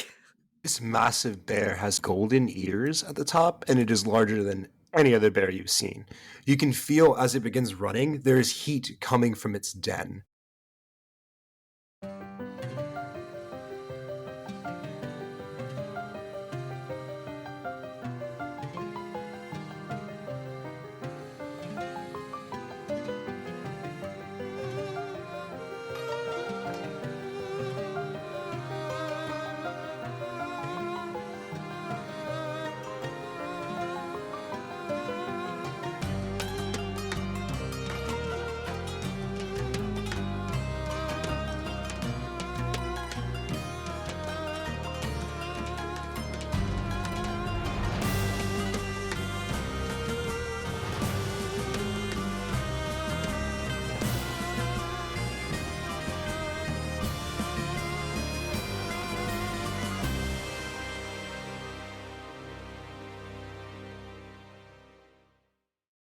This massive bear has golden ears at the top, and it is larger than any other bear you've seen. You can feel as it begins running, there is heat coming from its den.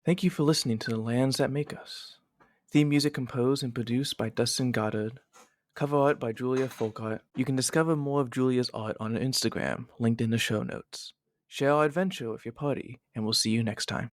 Thank you for listening to The Lands That Make Us. Theme music composed and produced by Dustin Goddard. Cover art by Julia Folkart. You can discover more of Julia's art on her Instagram, linked in the show notes. Share our adventure with your party, and we'll see you next time.